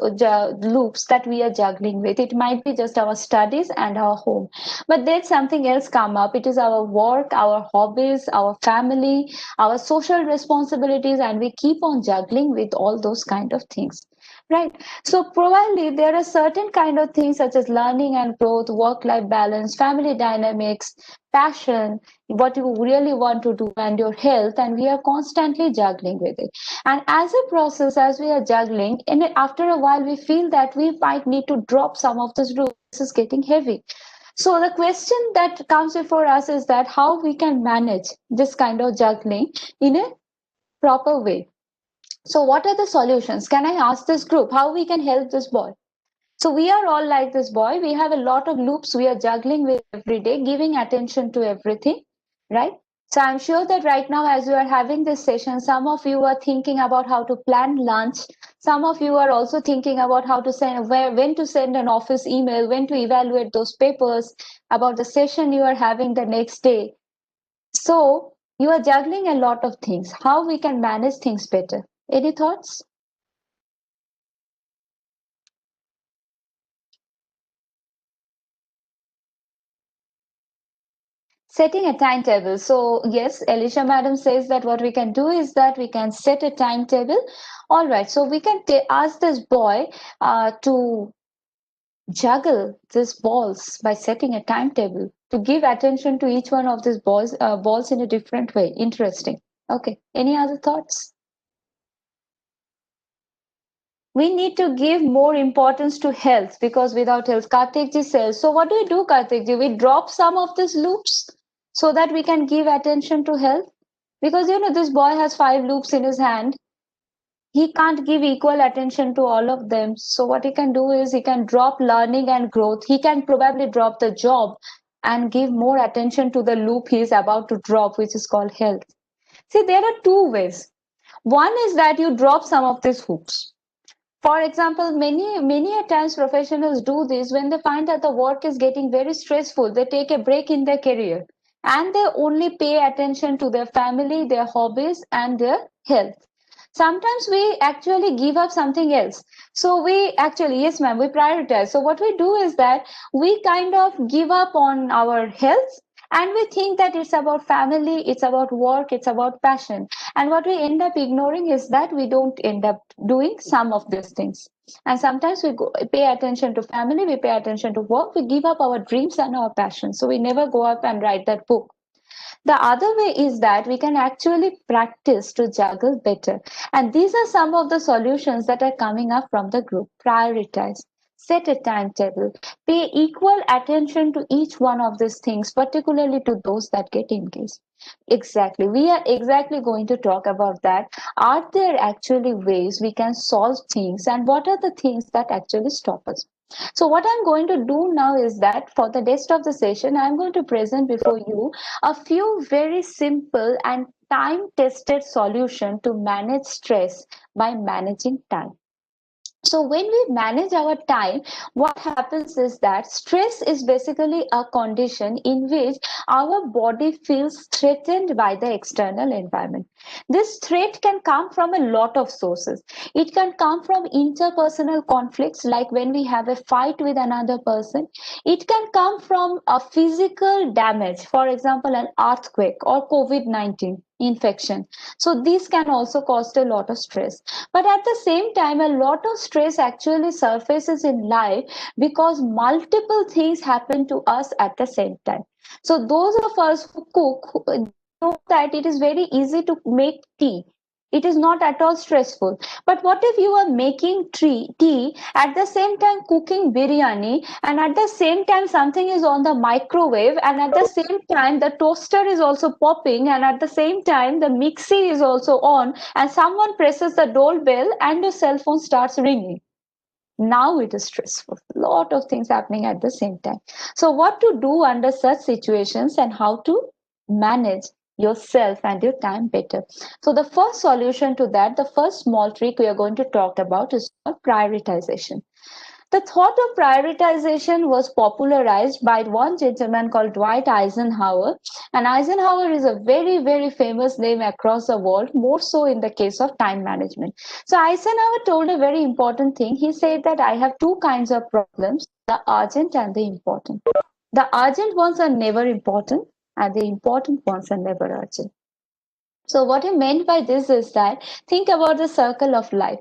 loops that we are juggling with. It might be just our studies and our home, but then something else come up. It is our work, our hobbies, our family, our social responsibilities, and we keep on juggling with all those kind of things. Right. So probably there are certain kind of things such as learning and growth, work-life balance, family dynamics, passion, what you really want to do, and your health, and we are constantly juggling with it. And as a process, as we are juggling, and after a while, we feel that we might need to drop some of this load. This is getting heavy. So the question that comes before us is that how we can manage this kind of juggling in a proper way. So what are the solutions? Can I ask this group how we can help this boy? So we are all like this boy. We have a lot of loops we are juggling with every day, giving attention to everything, right? So I'm sure that right now, as you are having this session, some of you are thinking about how to plan lunch. Some of you are also thinking about how to send, when to send an office email, when to evaluate those papers, about the session you are having the next day. So you are juggling a lot of things. How we can manage things better? Any thoughts? Setting a timetable. So yes, Alicia madam says that what we can do is that we can set a timetable. All right, so we can ask this boy to juggle these balls by setting a timetable to give attention to each one of these balls in a different way. Interesting. Okay, any other thoughts? We need to give more importance to health, because without health, Karthikji says. So what do we do, Karthikji? We drop some of these loops so that we can give attention to health. Because this boy has 5 loops in his hand. He can't give equal attention to all of them. So what he can do is he can drop learning and growth. He can probably drop the job and give more attention to the loop he is about to drop, which is called health. See, there are 2 ways. One is that you drop some of these hooks. For example, many a times professionals do this when they find that the work is getting very stressful. They take a break in their career and they only pay attention to their family, their hobbies, and their health. Sometimes we actually give up something else. So we actually, yes, ma'am, we prioritize. So what we do is that we kind of give up on our health and we think that it's about family, it's about work, it's about passion. And what we end up ignoring is that we don't end up doing some of these things. And sometimes we pay attention to family, we pay attention to work, we give up our dreams and our passion. So we never go up and write that book. The other way is that we can actually practice to juggle better. And these are some of the solutions that are coming up from the group. Prioritize. set a timetable, pay equal attention to each one of these things, particularly to those that get engaged. Exactly. We are exactly going to talk about that. Are there actually ways we can solve things, and what are the things that actually stop us? So what I'm going to do now is that for the rest of the session, I'm going to present before you a few very simple and time-tested solution to manage stress by managing time. So when we manage our time, what happens is that stress is basically a condition in which our body feels threatened by the external environment. This threat can come from a lot of sources. It can come from interpersonal conflicts, like when we have a fight with another person. It can come from a physical damage, for example, an earthquake or COVID-19 infection. So these can also cause a lot of stress. But at the same time, a lot of stress actually surfaces in life because multiple things happen to us at the same time. So those of us who cook know that it is very easy to make tea. It is not at all stressful. But what if you are making tea at the same time cooking biryani, and at the same time something is on the microwave, and at the same time the toaster is also popping, and at the same time the mixie is also on, and someone presses the doorbell and your cell phone starts ringing? Now it is stressful. A lot of things happening at the same time. So what to do under such situations and how to manage yourself and your time better? So the first solution to that, the first small trick we are going to talk about is called prioritization. The thought of prioritization was popularized by one gentleman called Dwight Eisenhower. And Eisenhower is a very, very famous name across the world, more so in the case of time management. So Eisenhower told a very important thing. He said that I have two kinds of problems, the urgent and the important. The urgent ones are never important, and the important ones are never urgent. So what he meant by this is that think about the circle of life.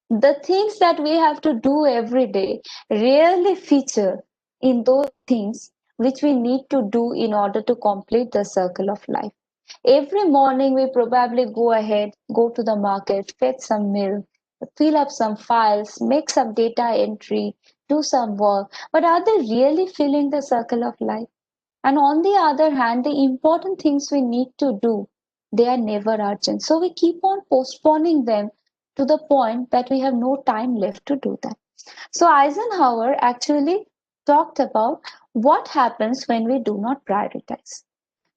The things that we have to do every day rarely feature in those things which we need to do in order to complete the circle of life. Every morning we probably go ahead, go to the market, fetch some milk, fill up some files, make some data entry, do some work. But are they really filling the circle of life? And on the other hand, the important things we need to do, they are never urgent. So we keep on postponing them to the point that we have no time left to do that. So Eisenhower actually talked about what happens when we do not prioritize.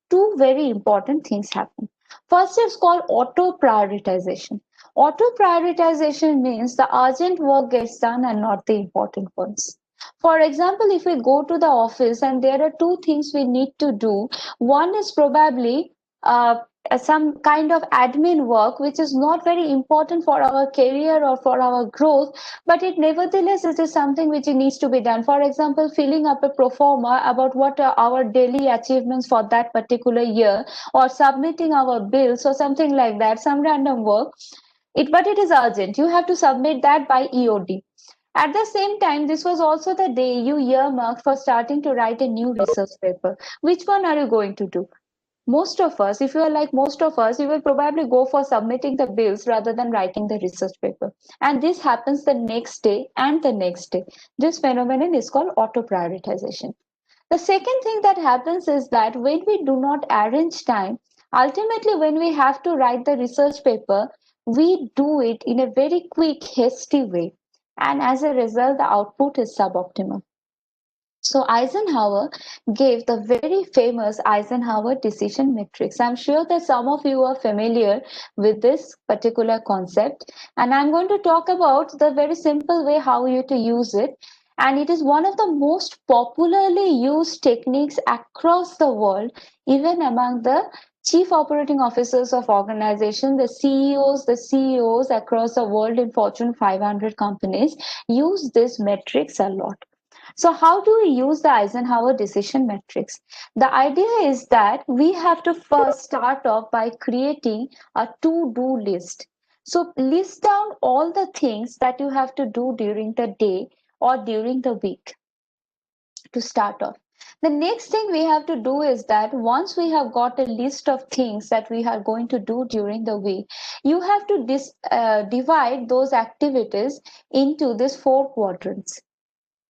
Two very important things happen. First is called auto prioritization. Auto prioritization means the urgent work gets done and not the important ones. For example, if we go to the office and there are two things we need to do, one is probably uh, some kind of admin work which is not very important for our career or for our growth, but it is something which needs to be done. For example, filling up a pro forma about what are our daily achievements for that particular year, or submitting our bills or something like that, some random work. But it is urgent. You have to submit that by EOD. At the same time, this was also the day you earmarked for starting to write a new research paper. Which one are you going to do? Most of us, if you are like most of us, you will probably go for submitting the bills rather than writing the research paper. And this happens the next day and the next day. This phenomenon is called auto prioritization. The second thing that happens is that when we do not arrange time, ultimately, when we have to write the research paper, we do it in a very quick, hasty way. And as a result, the output is suboptimal. So Eisenhower gave the very famous Eisenhower decision matrix. I'm sure that some of you are familiar with this particular concept, and I'm going to talk about the very simple way how you to use it. And it is one of the most popularly used techniques across the world, even among the chief operating officers of organization, the CEOs across the world in Fortune 500 companies use this matrix a lot. So how do we use the Eisenhower decision matrix? The idea is that we have to first start off by creating a to-do list. So list down all the things that you have to do during the day or during the week to start off. The next thing we have to do is that once we have got a list of things that we are going to do during the week, you have to divide those activities into these four quadrants.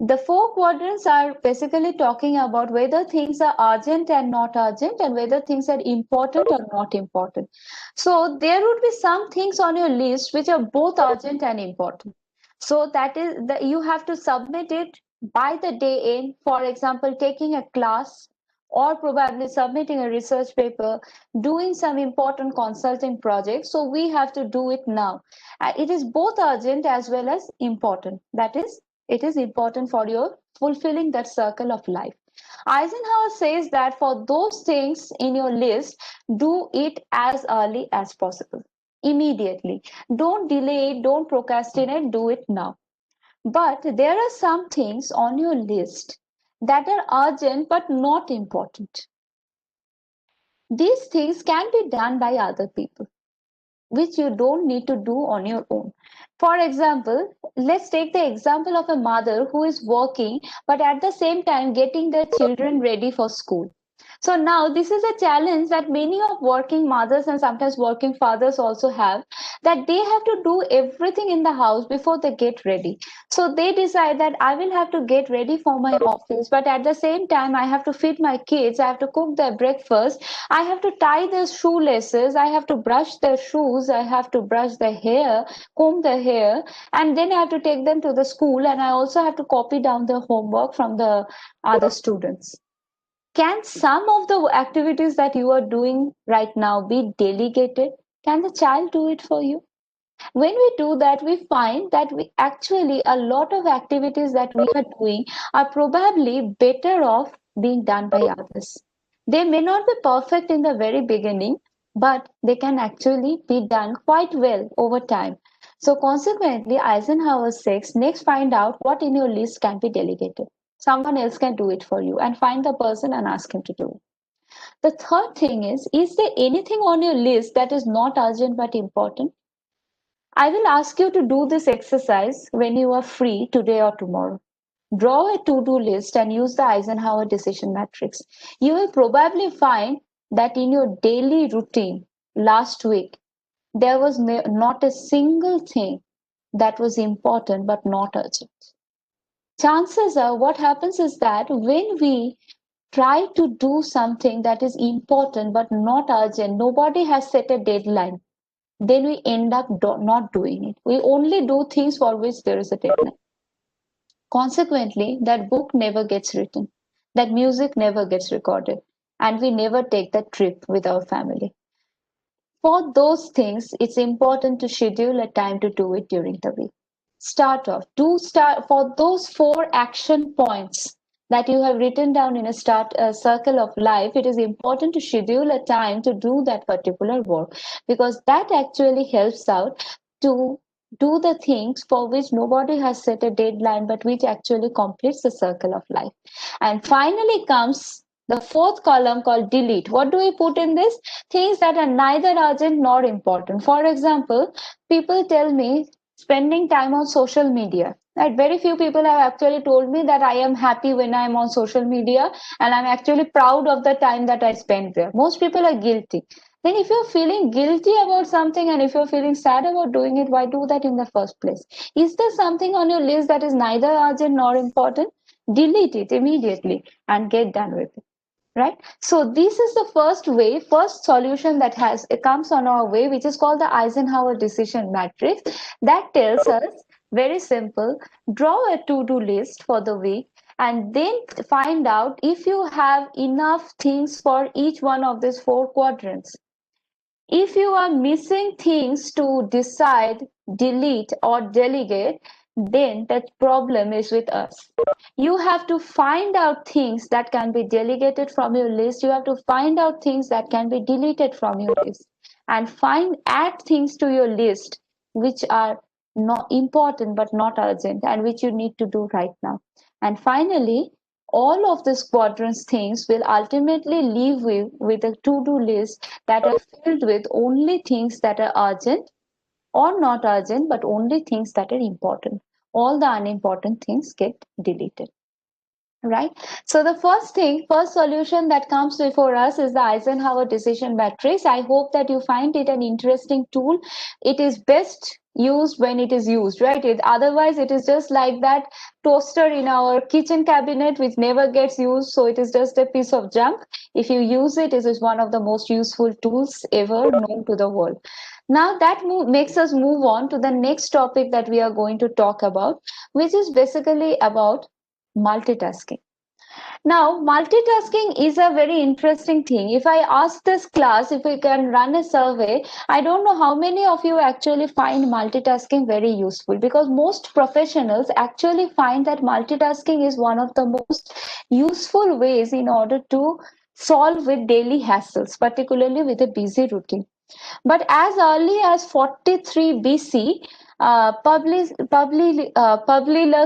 The 4 quadrants are basically talking about whether things are urgent and not urgent, and whether things are important or not important. So there would be some things on your list which are both urgent and important. So that is that you have to submit it by the day end. For example, taking a class, or probably submitting a research paper, doing some important consulting project. So we have to do it now. It is both urgent as well as important. That is, it is important for your fulfilling that circle of life. Eisenhower says that for those things in your list, do it as early as possible, immediately. Don't delay it, don't procrastinate, do it now. But there are some things on your list that are urgent but not important. These things can be done by other people, which you don't need to do on your own. For example, let's take the example of a mother who is working, but at the same time getting their children ready for school. So now this is a challenge that many of working mothers and sometimes working fathers also have, that they have to do everything in the house before they get ready. So they decide that I will have to get ready for my office, but at the same time I have to feed my kids, I have to cook their breakfast, I have to tie their shoelaces, I have to brush their shoes, I have to brush their hair, comb their hair, and then I have to take them to the school, and I also have to copy down their homework from the other students. Can some of the activities that you are doing right now be delegated? Can the child do it for you? When we do that, we find that we actually, a lot of activities that we are doing are probably better off being done by others. They may not be perfect in the very beginning, but they can actually be done quite well over time. So consequently, Eisenhower says, next find out what in your list can be delegated. Someone else can do it for you, and find the person and ask him to do it. The third thing is there anything on your list that is not urgent but important? I will ask you to do this exercise when you are free today or tomorrow. Draw a to-do list and use the Eisenhower decision matrix. You will probably find that in your daily routine last week, there was not a single thing that was important but not urgent. Chances are what happens is that when we try to do something that is important but not urgent, nobody has set a deadline, then we end up not doing it. We only do things for which there is a deadline. Consequently, that book never gets written, that music never gets recorded, and we never take that trip with our family. For those things, it's important to schedule a time to do it during the week. Start off. Do start for those 4 action points that you have written down in a circle of life. It is important to schedule a time to do that particular work, because that actually helps out to do the things for which nobody has set a deadline, but which actually completes the circle of life. And finally comes the fourth column called delete. What do we put in this? Things that are neither urgent nor important. For example, people tell me spending time on social media. Right? Very few people have actually told me that I am happy when I am on social media, and I'm actually proud of the time that I spend there. Most people are guilty. Then if you're feeling guilty about something and if you're feeling sad about doing it, why do that in the first place? Is there something on your list that is neither urgent nor important? Delete it immediately and get done with it. Right? So this is the first solution that has it comes on our way, which is called the Eisenhower decision matrix, that tells us very simple: draw a to-do list for the week, and then find out if you have enough things for each one of these 4 quadrants. If you are missing things to decide, delete, or delegate, then that problem is with us. You have to find out things that can be delegated from your list. You have to find out things that can be deleted from your list, and add things to your list which are not important but not urgent, and which you need to do right now. And finally, all of these quadrants things will ultimately leave you with a to-do list that are filled with only things that are urgent or not urgent, but only things that are important. All the unimportant things get deleted. right? So the first solution that comes before us is the Eisenhower decision matrix. I hope that you find it an interesting tool. It is best used when it is used, right? Otherwise it is just like that toaster in our kitchen cabinet which never gets used, so it is just a piece of junk. If you use it, it is one of the most useful tools ever known to the world. Now that makes us move on to the next topic that we are going to talk about, which is basically about multitasking. Now, multitasking is a very interesting thing. If I ask this class if we can run a survey, I don't know how many of you actually find multitasking very useful, because most professionals actually find that multitasking is one of the most useful ways in order to solve with daily hassles, particularly with a busy routine. But as early as 43 BC, Publius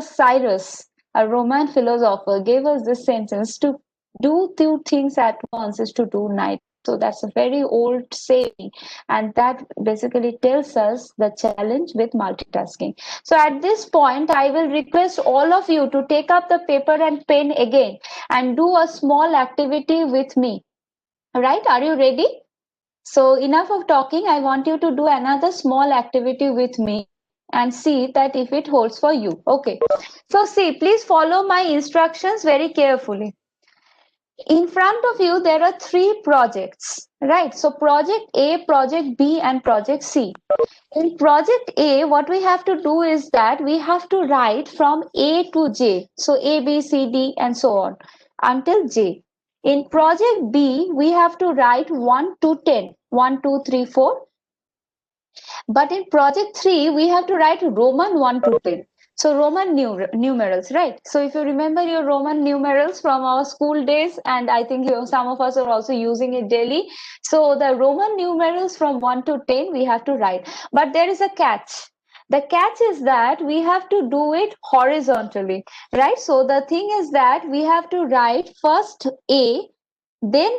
Cyrus, a Roman philosopher, gave us this sentence: to do two things at once is to do neither. So that's a very old saying, and that basically tells us the challenge with multitasking. So at this point, I will request all of you to take up the paper and pen again and do a small activity with me. Right? Are you ready? So enough of talking. I want you to do another small activity with me and see that if it holds for you. Okay. So see, please follow my instructions very carefully. In front of you, there are three projects, right? So project A, project B, and project C. In project A, what we have to do is that we have to write from A to J. So A, B, C, D, and so on until J. In project B, we have to write 1 to 10, 1, 2, 3, 4. But in project 3, we have to write Roman 1 to 10. So Roman numerals, right? So if you remember your Roman numerals from our school days, and I think some of us are also using it daily. So the Roman numerals from 1 to 10, we have to write. But there is a catch. The catch is that we have to do it horizontally, right? So the thing is that we have to write first A, then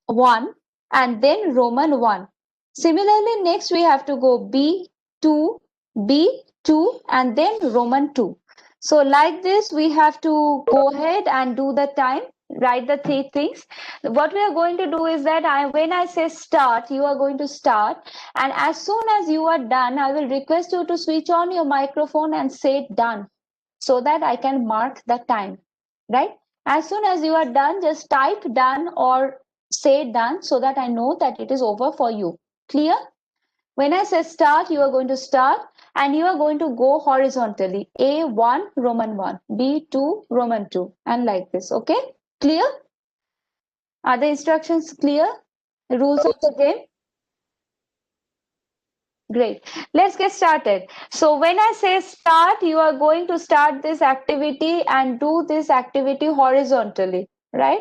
1, and then Roman 1. Similarly, next we have to go B2, B2, and then Roman 2. So like this, we have to go ahead and do the time, write the three things. What we are going to do is that when I say start, you are going to start. And as soon as you are done, I will request you to switch on your microphone and say done, so that I can mark the time, right? As soon as you are done, just type done or say done so that I know that it is over for you. Clear? When I say start, you are going to start and you are going to go horizontally. A1, Roman 1, B2, Roman 2, and like this. Okay? Clear? Are the instructions clear? The rules of the game? Great. Let's get started. So when I say start, you are going to start this activity and do this activity horizontally, right?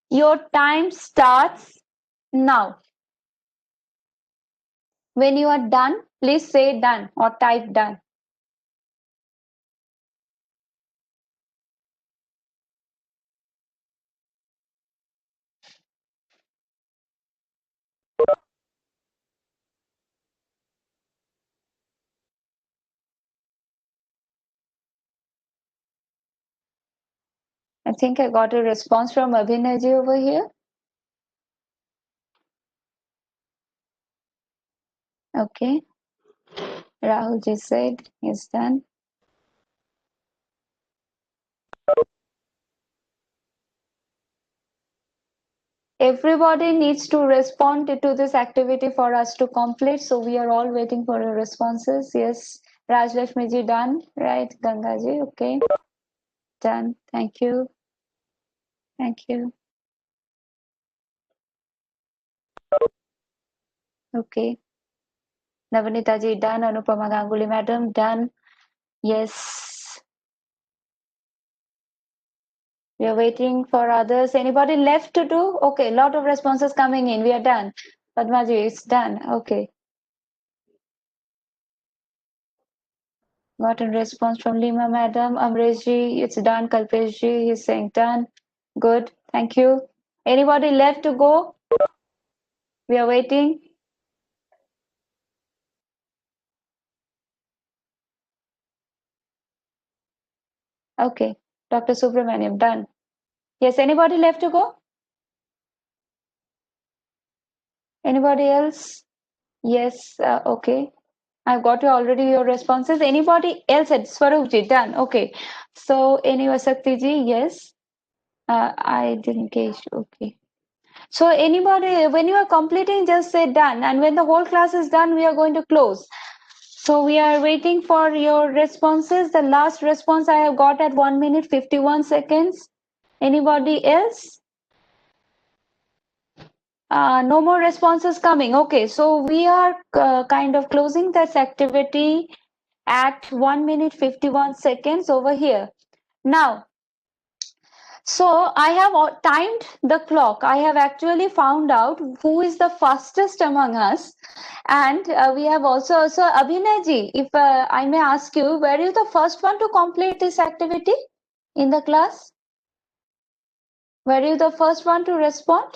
Your time starts now. When you are done, please say done or type done. I think I got a response from Abhinayji over here. Okay. Rahul just said it's done. Everybody needs to respond to this activity for us to complete. So we are all waiting for your responses. Yes. Rajlakshmiji done. Right. Gangaji. Okay. Done. Thank you. Thank you. Okay. Navanitaji done. Anupama Ganguly madam done. Yes. We are waiting for others. Anybody left to do? Okay. Lot of responses coming in. We are done. Padmaji, it's done. Okay. Got a response from Lima madam. Amreshji, it's done. Kalpeshji, he's saying done. Good. Thank you. Anybody left to go? We are waiting. Okay. Dr. Subramaniam, done. Yes, anybody left to go? Anybody else? Yes, okay. I've got your responses. Anybody else at Swarupji? Done. Okay. So, anyway, Saktiji, yes. I didn't catch. Okay. So, anybody, when you are completing, just say done. And when the whole class is done, we are going to close. So, we are waiting for your responses. The last response I have got at 1 minute 51 seconds. Anybody else? No more responses coming. Okay, so we are kind of closing this activity at 1 minute 51 seconds over here. Now, so I have timed the clock. I have actually found out who is the fastest among us. And we have also, so Abhinayji, if I may ask you, were you the first one to complete this activity in the class? Were you the first one to respond?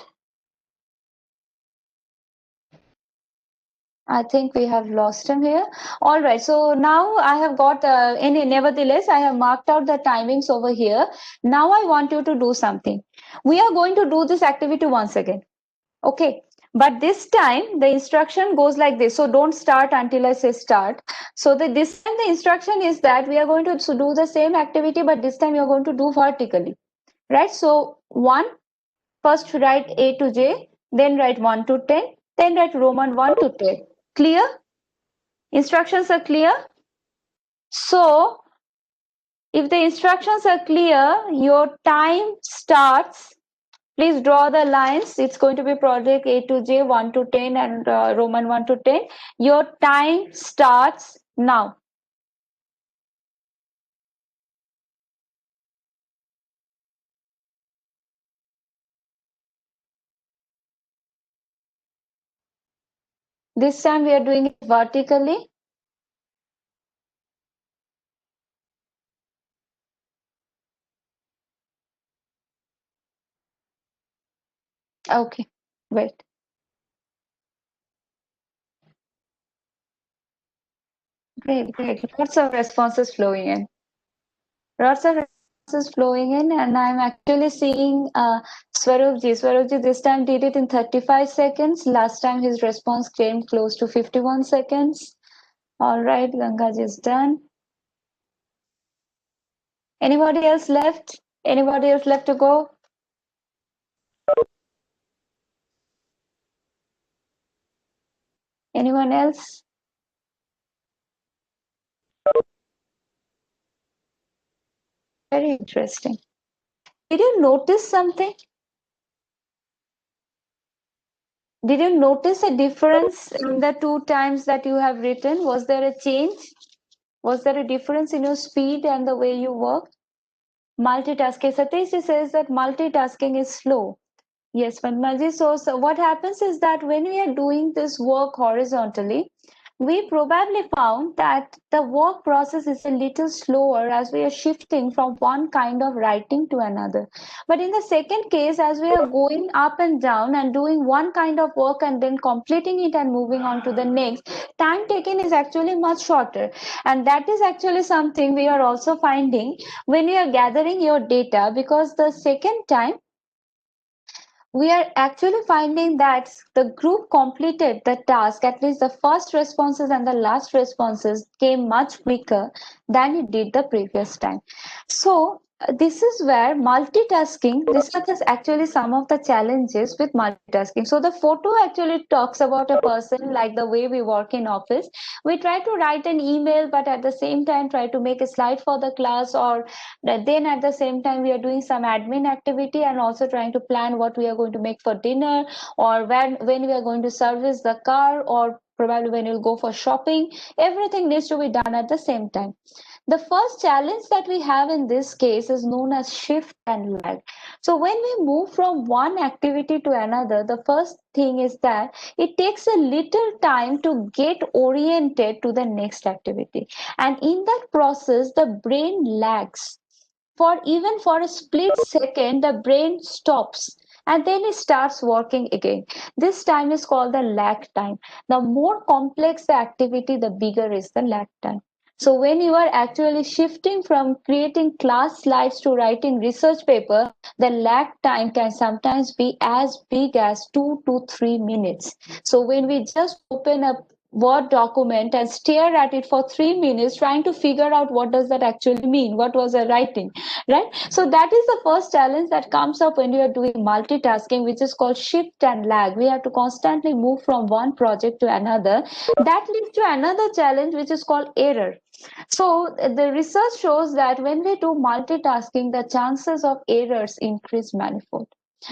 I think we have lost him here. All right. So now I have got, nevertheless, I have marked out the timings over here. Now I want you to do something. We are going to do this activity once again. Okay. But this time the instruction goes like this. So don't start until I say start. So this time the instruction is that we are going to do the same activity, but this time you're going to do vertically. Right. So first write A to J, then write 1 to 10, then write Roman 1 to 10. Clear? Instructions are clear? So, if the instructions are clear, your time starts. Please draw the lines. It's going to be project A to J 1 to 10 and Roman 1 to 10. Your time starts now. This time we are doing it vertically. Okay, wait. Great, great. Lots of responses flowing in. Lots of responses flowing in, and I'm actually seeing Swarupji. Swarupji this time did it in 35 seconds. Last time his response came close to 51 seconds. All right, Gangaji is done. Anybody else left? Anybody else left to go? Anyone else? Very interesting. Did you notice something? Did you notice a difference in the 2 times that you have written? Was there a change? Was there a difference in your speed and the way you worked? Multitasking. Satish says that multitasking is slow. Yes, Padmaji. So what happens is that when we are doing this work horizontally, we probably found that the work process is a little slower as we are shifting from one kind of writing to another. But in the second case, as we are going up and down and doing one kind of work and then completing it and moving on to the next, time taken is actually much shorter. And that is actually something we are also finding when we are gathering your data, because the second time we are actually finding that the group completed the task, at least the first responses and the last responses came much quicker than it did the previous time. So this is where multitasking, this is actually some of the challenges with multitasking. So the photo actually talks about a person like the way we work in office. We try to write an email, but at the same time try to make a slide for the class, or then at the same time we are doing some admin activity and also trying to plan what we are going to make for dinner, or when we are going to service the car, or probably when you'll go for shopping. Everything needs to be done at the same time. The first challenge that we have in this case is known as shift and lag. So when we move from one activity to another, the first thing is that it takes a little time to get oriented to the next activity, and in that process the brain lags. For a split second, the brain stops and then it starts working again. This time is called the lag time. The more complex the activity, the bigger is the lag time. So when you are actually shifting from creating class slides to writing research paper, the lag time can sometimes be as big as 2 to 3 minutes. So when we just open a Word document and stare at it for 3 minutes trying to figure out what does that actually mean, what was I writing, right? So that is the first challenge that comes up when you are doing multitasking, which is called shift and lag. We have to constantly move from one project to another. That leads to another challenge, which is called error. So the research shows that when we do multitasking, the chances of errors increase manifold.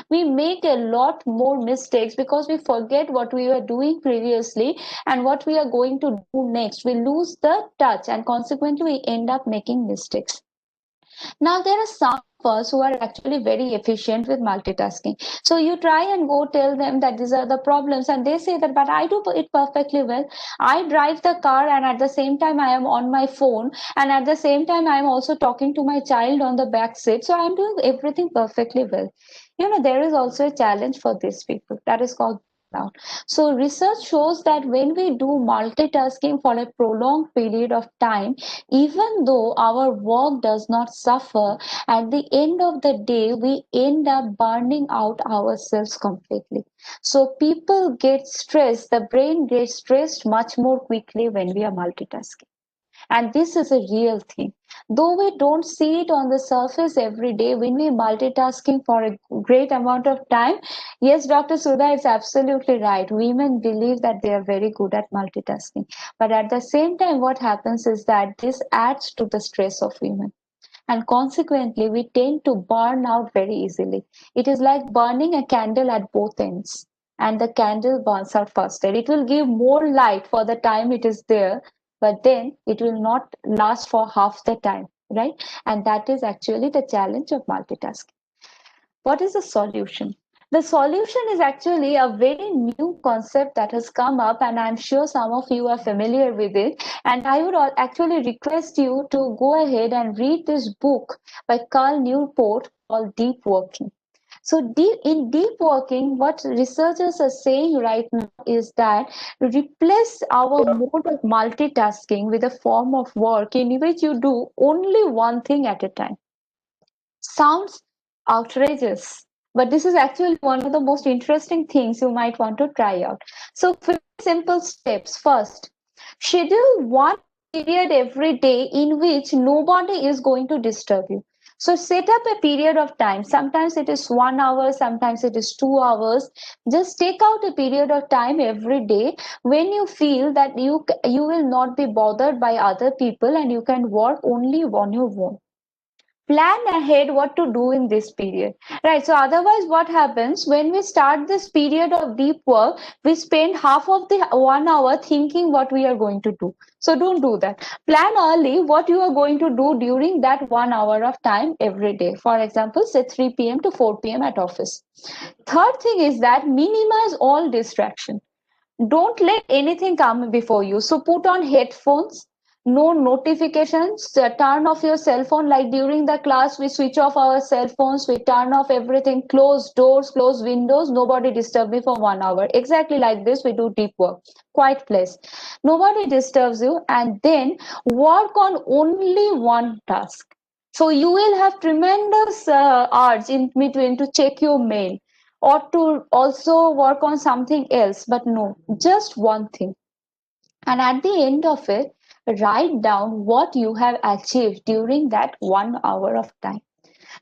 We make a lot more mistakes because we forget what we were doing previously and what we are going to do next. We lose the touch and consequently we end up making mistakes. Now, there are some of us who are actually very efficient with multitasking. So you try and go tell them that these are the problems, and they say that, but I do it perfectly well. I drive the car, and at the same time, I am on my phone, and at the same time, I am also talking to my child on the back seat. So I am doing everything perfectly well. There is also a challenge for these people that is called burnout. So research shows that when we do multitasking for a prolonged period of time, even though our work does not suffer, at the end of the day, we end up burning out ourselves completely. So people get stressed, the brain gets stressed much more quickly when we are multitasking. And this is a real thing. Though we don't see it on the surface every day, when we multitasking for a great amount of time, yes, Dr. Sudha is absolutely right. Women believe that they are very good at multitasking. But at the same time, what happens is that this adds to the stress of women. And consequently, we tend to burn out very easily. It is like burning a candle at both ends, and the candle burns out faster. It will give more light for the time it is there, but then it will not last for half the time, right? And that is actually the challenge of multitasking. What is the solution? The solution is actually a very new concept that has come up, and I'm sure some of you are familiar with it. And I would actually request you to go ahead and read this book by Carl Newport called Deep Working. So in deep working, what researchers are saying right now is that replace our mode of multitasking with a form of work in which you do only one thing at a time. Sounds outrageous, but this is actually one of the most interesting things you might want to try out. So, very simple steps. First, schedule one period every day in which nobody is going to disturb you. So, set up a period of time. Sometimes it is 1 hour, sometimes it is 2 hours. Just take out a period of time every day when you feel that you will not be bothered by other people and you can work only on your own. Plan ahead what to do in this period, right? So otherwise what happens when we start this period of deep work, we spend half of the 1 hour thinking what we are going to do. So don't do that. Plan early what you are going to do during that 1 hour of time every day. For example, say 3 p.m. to 4 p.m. at office. Third thing is that minimize all distraction. Don't let anything come before you. So put on headphones, no notifications, turn off your cell phone. Like during the class, we switch off our cell phones, we turn off everything, close doors, close windows, nobody disturb me for 1 hour. Exactly like this, we do deep work. Quiet place. Nobody disturbs you, and then work on only one task. So you will have tremendous urge in between to check your mail or to also work on something else, but no, just one thing. And at the end of it, write down what you have achieved during that 1 hour of time.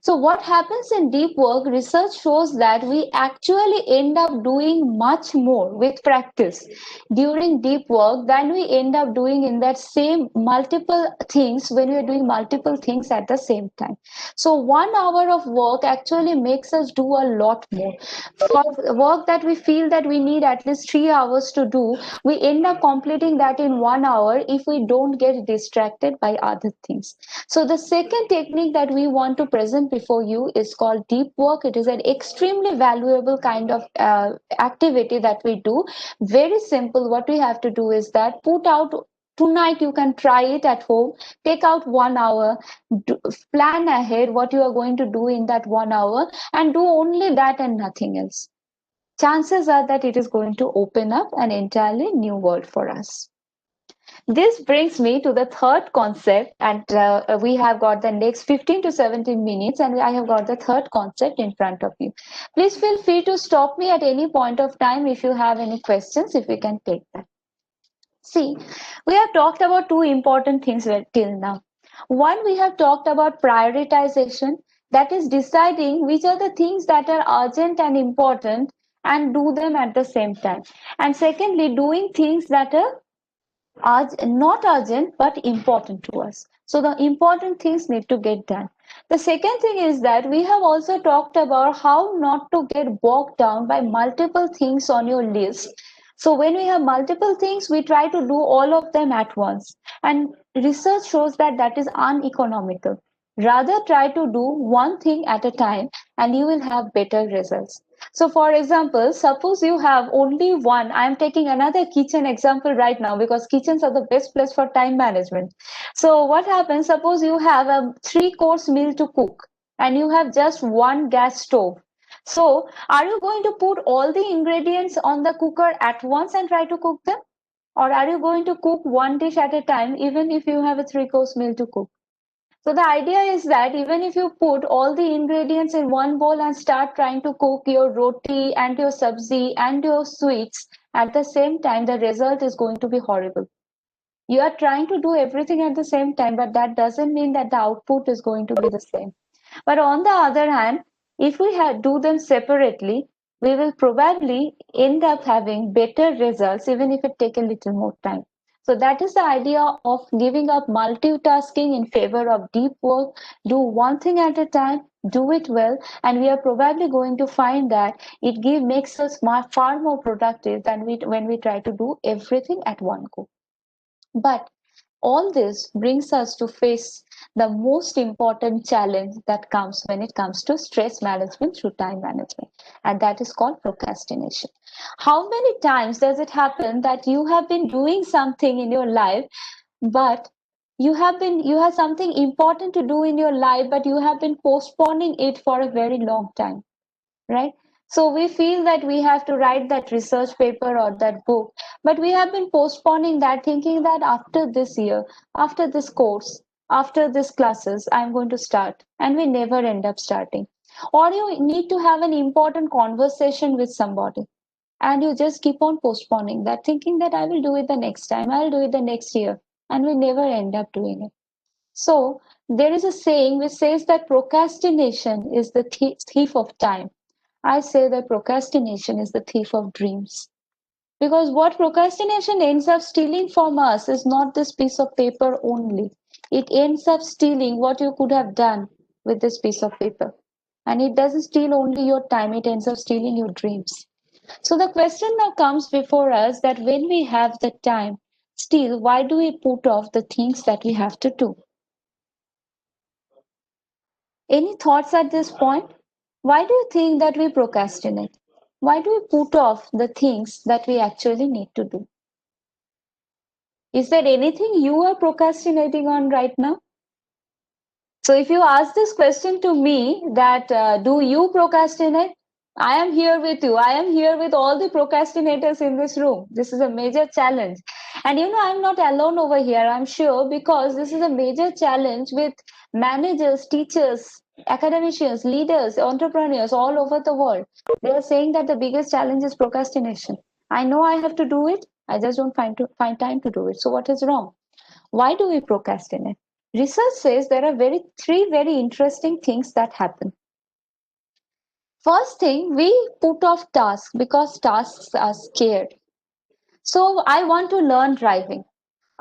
So what happens in deep work, research shows that we actually end up doing much more with practice during deep work than we end up doing in that same multiple things when we are doing multiple things at the same time. So 1 hour of work actually makes us do a lot more. For work that we feel that we need at least 3 hours to do, we end up completing that in 1 hour if we don't get distracted by other things. So the second technique that we want to present before you is called deep work. It is an extremely valuable kind of activity that we do. Very simple. What we have to do is that put out tonight, you can try it at home. Take out 1 hour, plan ahead what you are going to do in that 1 hour, and do only that and nothing else. Chances are that it is going to open up an entirely new world for us. This brings me to the third concept, and we have got the next 15 to 17 minutes, and I have got the third concept in front of you. Please feel free to stop me at any point of time if you have any questions, if we can take that. See, we have talked about two important things till now. One, we have talked about prioritization, that is deciding which are the things that are urgent and important and do them at the same time. And secondly, doing things that are not urgent but important to us. So the important things need to get done. The second thing is that we have also talked about how not to get bogged down by multiple things on your list. So when we have multiple things, we try to do all of them at once. And research shows that that is uneconomical. Rather try to do one thing at a time and you will have better results. So for example, suppose you have only one, I'm taking another kitchen example right now because kitchens are the best place for time management. So what happens, suppose you have a 3-course meal to cook and you have just one gas stove. So are you going to put all the ingredients on the cooker at once and try to cook them? Or are you going to cook one dish at a time even if you have a 3-course meal to cook? So the idea is that even if you put all the ingredients in one bowl and start trying to cook your roti and your sabzi and your sweets at the same time, the result is going to be horrible. You are trying to do everything at the same time, but that doesn't mean that the output is going to be the same. But on the other hand, if we do them separately, we will probably end up having better results, even if it takes a little more time. So that is the idea of giving up multitasking in favor of deep work. Do one thing at a time, do it well, and we are probably going to find that it makes us far more productive than when we try to do everything at one go. But all this brings us to face the most important challenge that comes when it comes to stress management through time management, and that is called procrastination. How many times does it happen that you have been doing something in your life, but you have something important to do in your life, but you have been postponing it for a very long time, right? So we feel that we have to write that research paper or that book, but we have been postponing that, thinking that after this year, after this course, after this classes, I'm going to start, and we never end up starting. Or you need to have an important conversation with somebody, and you just keep on postponing that, thinking that I will do it the next time, I'll do it the next year, and we never end up doing it. So there is a saying which says that procrastination is the thief of time. I say that procrastination is the thief of dreams. Because what procrastination ends up stealing from us is not this piece of paper only. It ends up stealing what you could have done with this piece of paper. And it doesn't steal only your time, it ends up stealing your dreams. So the question now comes before us that when we have the time, still, why do we put off the things that we have to do? Any thoughts at this point? Why do you think that we procrastinate? Why do we put off the things that we actually need to do? Is there anything you are procrastinating on right now? So if you ask this question to me that do you procrastinate? I am here with you. I am here with all the procrastinators in this room. This is a major challenge. And I'm not alone over here, I'm sure, because this is a major challenge with managers, teachers, academicians, leaders, entrepreneurs all over the world. They are saying that the biggest challenge is procrastination. I know I have to do it. I just don't find time to do it. So what is wrong? Why do we procrastinate? Research says there are three very interesting things that happen. First thing, we put off tasks because tasks are scared. So I want to learn driving.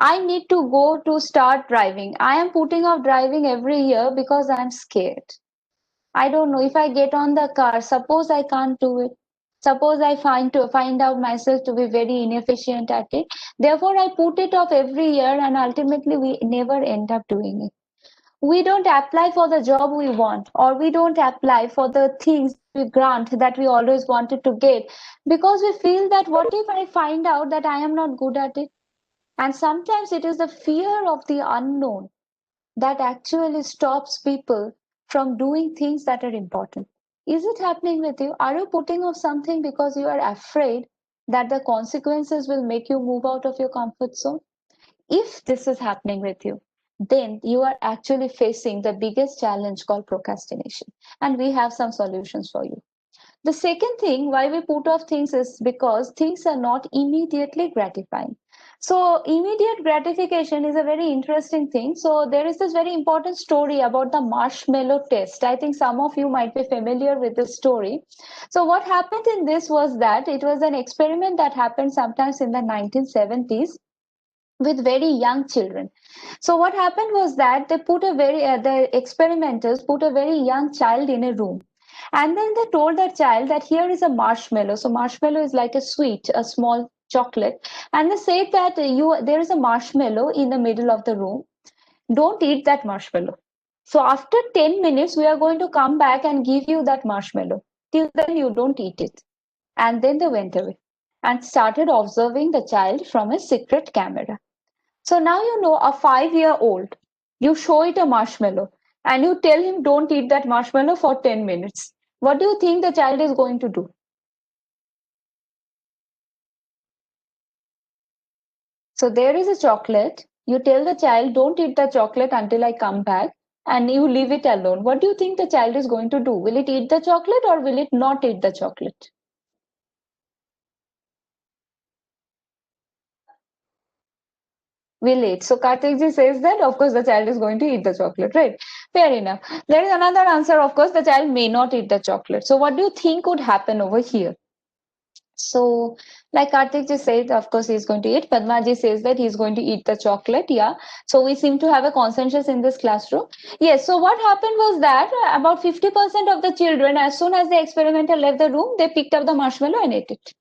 I need to go to start driving. I am putting off driving every year because I'm scared. I don't know if I get on the car, suppose I can't do it. Suppose I find out myself to be very inefficient at it. Therefore, I put it off every year and ultimately we never end up doing it. We don't apply for the job we want, or we don't apply for the things we grant that we always wanted to get, because we feel that what if I find out that I am not good at it? And sometimes it is the fear of the unknown that actually stops people from doing things that are important. Is it happening with you? Are you putting off something because you are afraid that the consequences will make you move out of your comfort zone? If this is happening with you, then you are actually facing the biggest challenge called procrastination. And we have some solutions for you. The second thing why we put off things is because things are not immediately gratifying. So immediate gratification is a very interesting thing. So there is this very important story about the marshmallow test. I think some of you might be familiar with this story. So what happened in this was that it was an experiment that happened sometimes in the 1970s with very young children. So what happened was that they put the experimenters put a very young child in a room, and then they told that child that here is a marshmallow. So marshmallow is like a sweet, a small chocolate, and they said that there is a marshmallow in the middle of the room. Don't eat that marshmallow. So after 10 minutes, we are going to come back and give you that marshmallow. Till then, you don't eat it. And then they went away and started observing the child from a secret camera. So now you know a 5-year-old, you show it a marshmallow and you tell him don't eat that marshmallow for 10 minutes. What do you think the child is going to do? So there is a chocolate. You tell the child don't eat the chocolate until I come back, and you leave it alone. What do you think the child is going to do? Will it eat the chocolate or will it not eat the chocolate? Will eat. So Karthikji says that of course the child is going to eat the chocolate, right? Fair enough. There is another answer, of course, the child may not eat the chocolate. So what do you think would happen over here? So, like Karthik just said, of course, he's going to eat. Padmaji says that he's going to eat the chocolate. Yeah. So, we seem to have a consensus in this classroom. Yes. So, what happened was that about 50% of the children, as soon as the experimenter left the room, they picked up the marshmallow and ate it.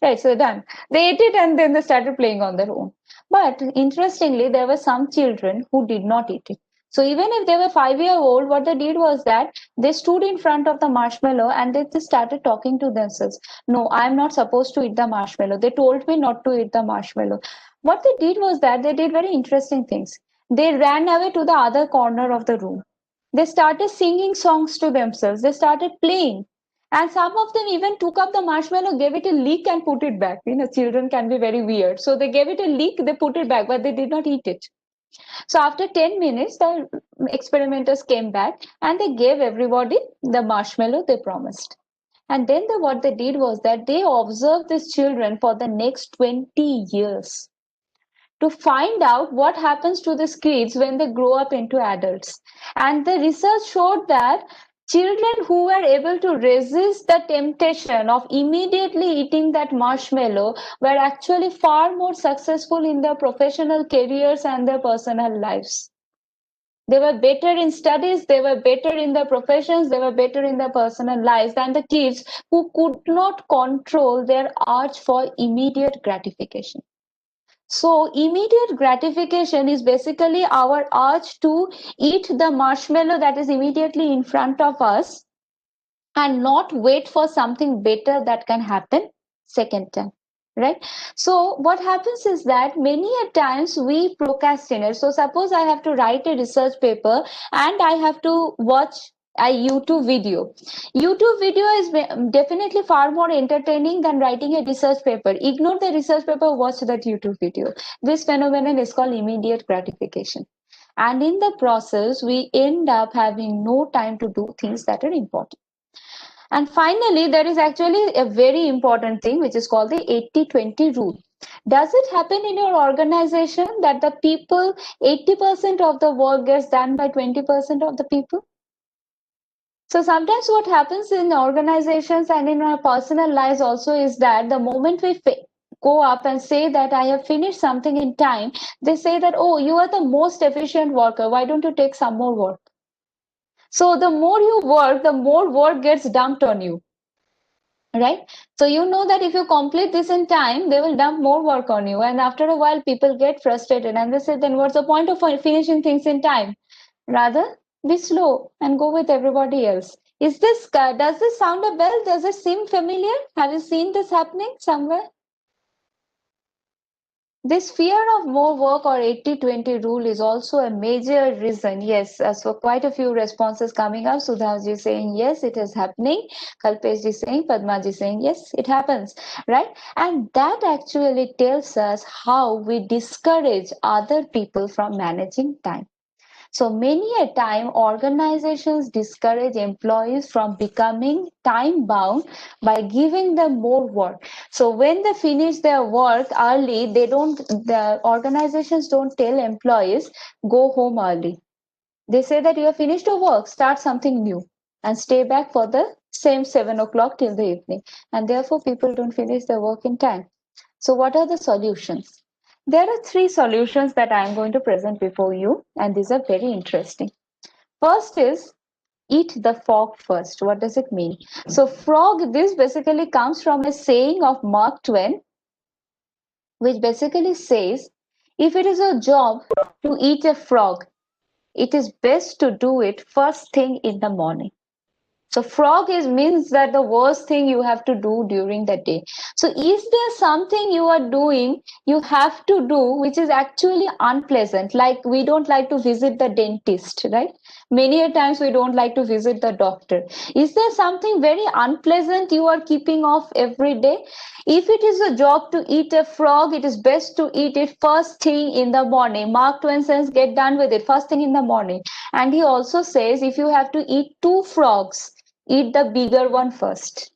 Right. So, done. They ate it and then they started playing on their own. But interestingly, there were some children who did not eat it. So, even if they were 5-year-old, what they did was that they stood in front of the marshmallow and they just started talking to themselves. No, I'm not supposed to eat the marshmallow. They told me not to eat the marshmallow. What they did was that they did very interesting things. They ran away to the other corner of the room. They started singing songs to themselves. They started playing. And some of them even took up the marshmallow, gave it a lick, and put it back. Children can be very weird. So they gave it a lick, they put it back, but they did not eat it. So after 10 minutes, the experimenters came back and they gave everybody the marshmallow they promised. And then what they did was that they observed these children for the next 20 years to find out what happens to these kids when they grow up into adults. And the research showed that children who were able to resist the temptation of immediately eating that marshmallow were actually far more successful in their professional careers and their personal lives. They were better in studies, they were better in their professions, they were better in their personal lives than the kids who could not control their urge for immediate gratification. So, immediate gratification is basically our urge to eat the marshmallow that is immediately in front of us and not wait for something better that can happen second time. Right. So what happens is that many a times we procrastinate. So suppose I have to write a research paper and I have to watch a YouTube video. YouTube video is definitely far more entertaining than writing a research paper. Ignore the research paper, watch that YouTube video. This phenomenon is called immediate gratification. And in the process, we end up having no time to do things that are important. And finally, there is actually a very important thing which is called the 80-20 rule. Does it happen in your organization that the people, 80% of the work gets done by 20% of the people? So sometimes what happens in organizations and in our personal lives also is that the moment we go up and say that I have finished something in time, they say that, oh, you are the most efficient worker. Why don't you take some more work? So the more you work, the more work gets dumped on you. Right? So you know that if you complete this in time, they will dump more work on you. And after a while, people get frustrated and they say, then what's the point of finishing things in time? Rather, be slow and go with everybody else. Does this sound a bell? Does it seem familiar? Have you seen this happening somewhere? This fear of more work or 80-20 rule is also a major reason. Yes, so quite a few responses coming up. Sudhavji saying yes, it is happening. Kalpeshji saying, Padmaji saying yes, it happens, right? And that actually tells us how we discourage other people from managing time. So many a time organizations discourage employees from becoming time bound by giving them more work. So when they finish their work early, the organizations don't tell employees go home early. They say that you have finished your work, start something new and stay back for the same 7 o'clock till the evening. And therefore people don't finish their work in time. So what are the solutions? There are three solutions that I am going to present before you, and these are very interesting. First is eat the frog first. What does it mean? So frog, this basically comes from a saying of Mark Twain, which basically says, if it is your job to eat a frog, it is best to do it first thing in the morning. So frog means that the worst thing you have to do during the day. So is there something you are doing you have to do which is actually unpleasant? Like we don't like to visit the dentist, right? Many a times we don't like to visit the doctor. Is there something very unpleasant you are keeping off every day? If it is a job to eat a frog, it is best to eat it first thing in the morning. Mark Twain says, get done with it first thing in the morning. And he also says, if you have to eat two frogs, eat the bigger one first.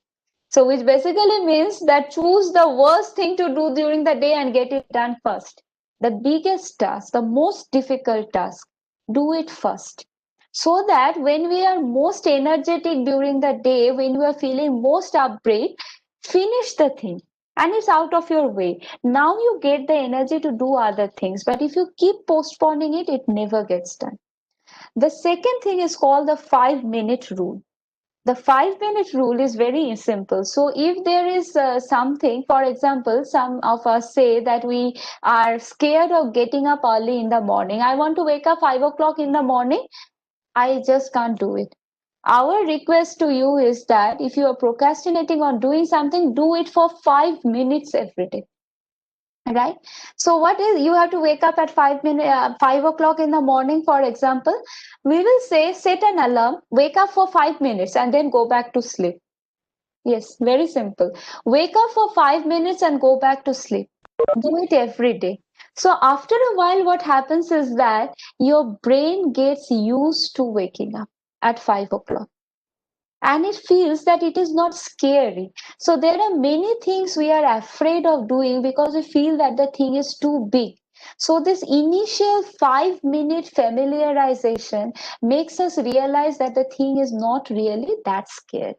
So which basically means that choose the worst thing to do during the day and get it done first. The biggest task, the most difficult task, do it first. So that when we are most energetic during the day, when we are feeling most upbeat, finish the thing and it's out of your way. Now you get the energy to do other things. But if you keep postponing it, it never gets done. The second thing is called the 5-minute rule. The 5-minute rule is very simple. So if there is something, for example, some of us say that we are scared of getting up early in the morning. I want to wake up 5 o'clock in the morning. I just can't do it. Our request to you is that if you are procrastinating on doing something, do it for 5 minutes every day. Right? So what is, you have to wake up at 5 o'clock in the morning, for example. We will say set an alarm, wake up for 5 minutes and then go back to sleep. Yes, very simple. Wake up for 5 minutes and go back to sleep. Do it every day. So after a while, what happens is that your brain gets used to waking up at 5 o'clock. And it feels that it is not scary. So there are many things we are afraid of doing because we feel that the thing is too big. So this initial 5-minute familiarization makes us realize that the thing is not really that scary.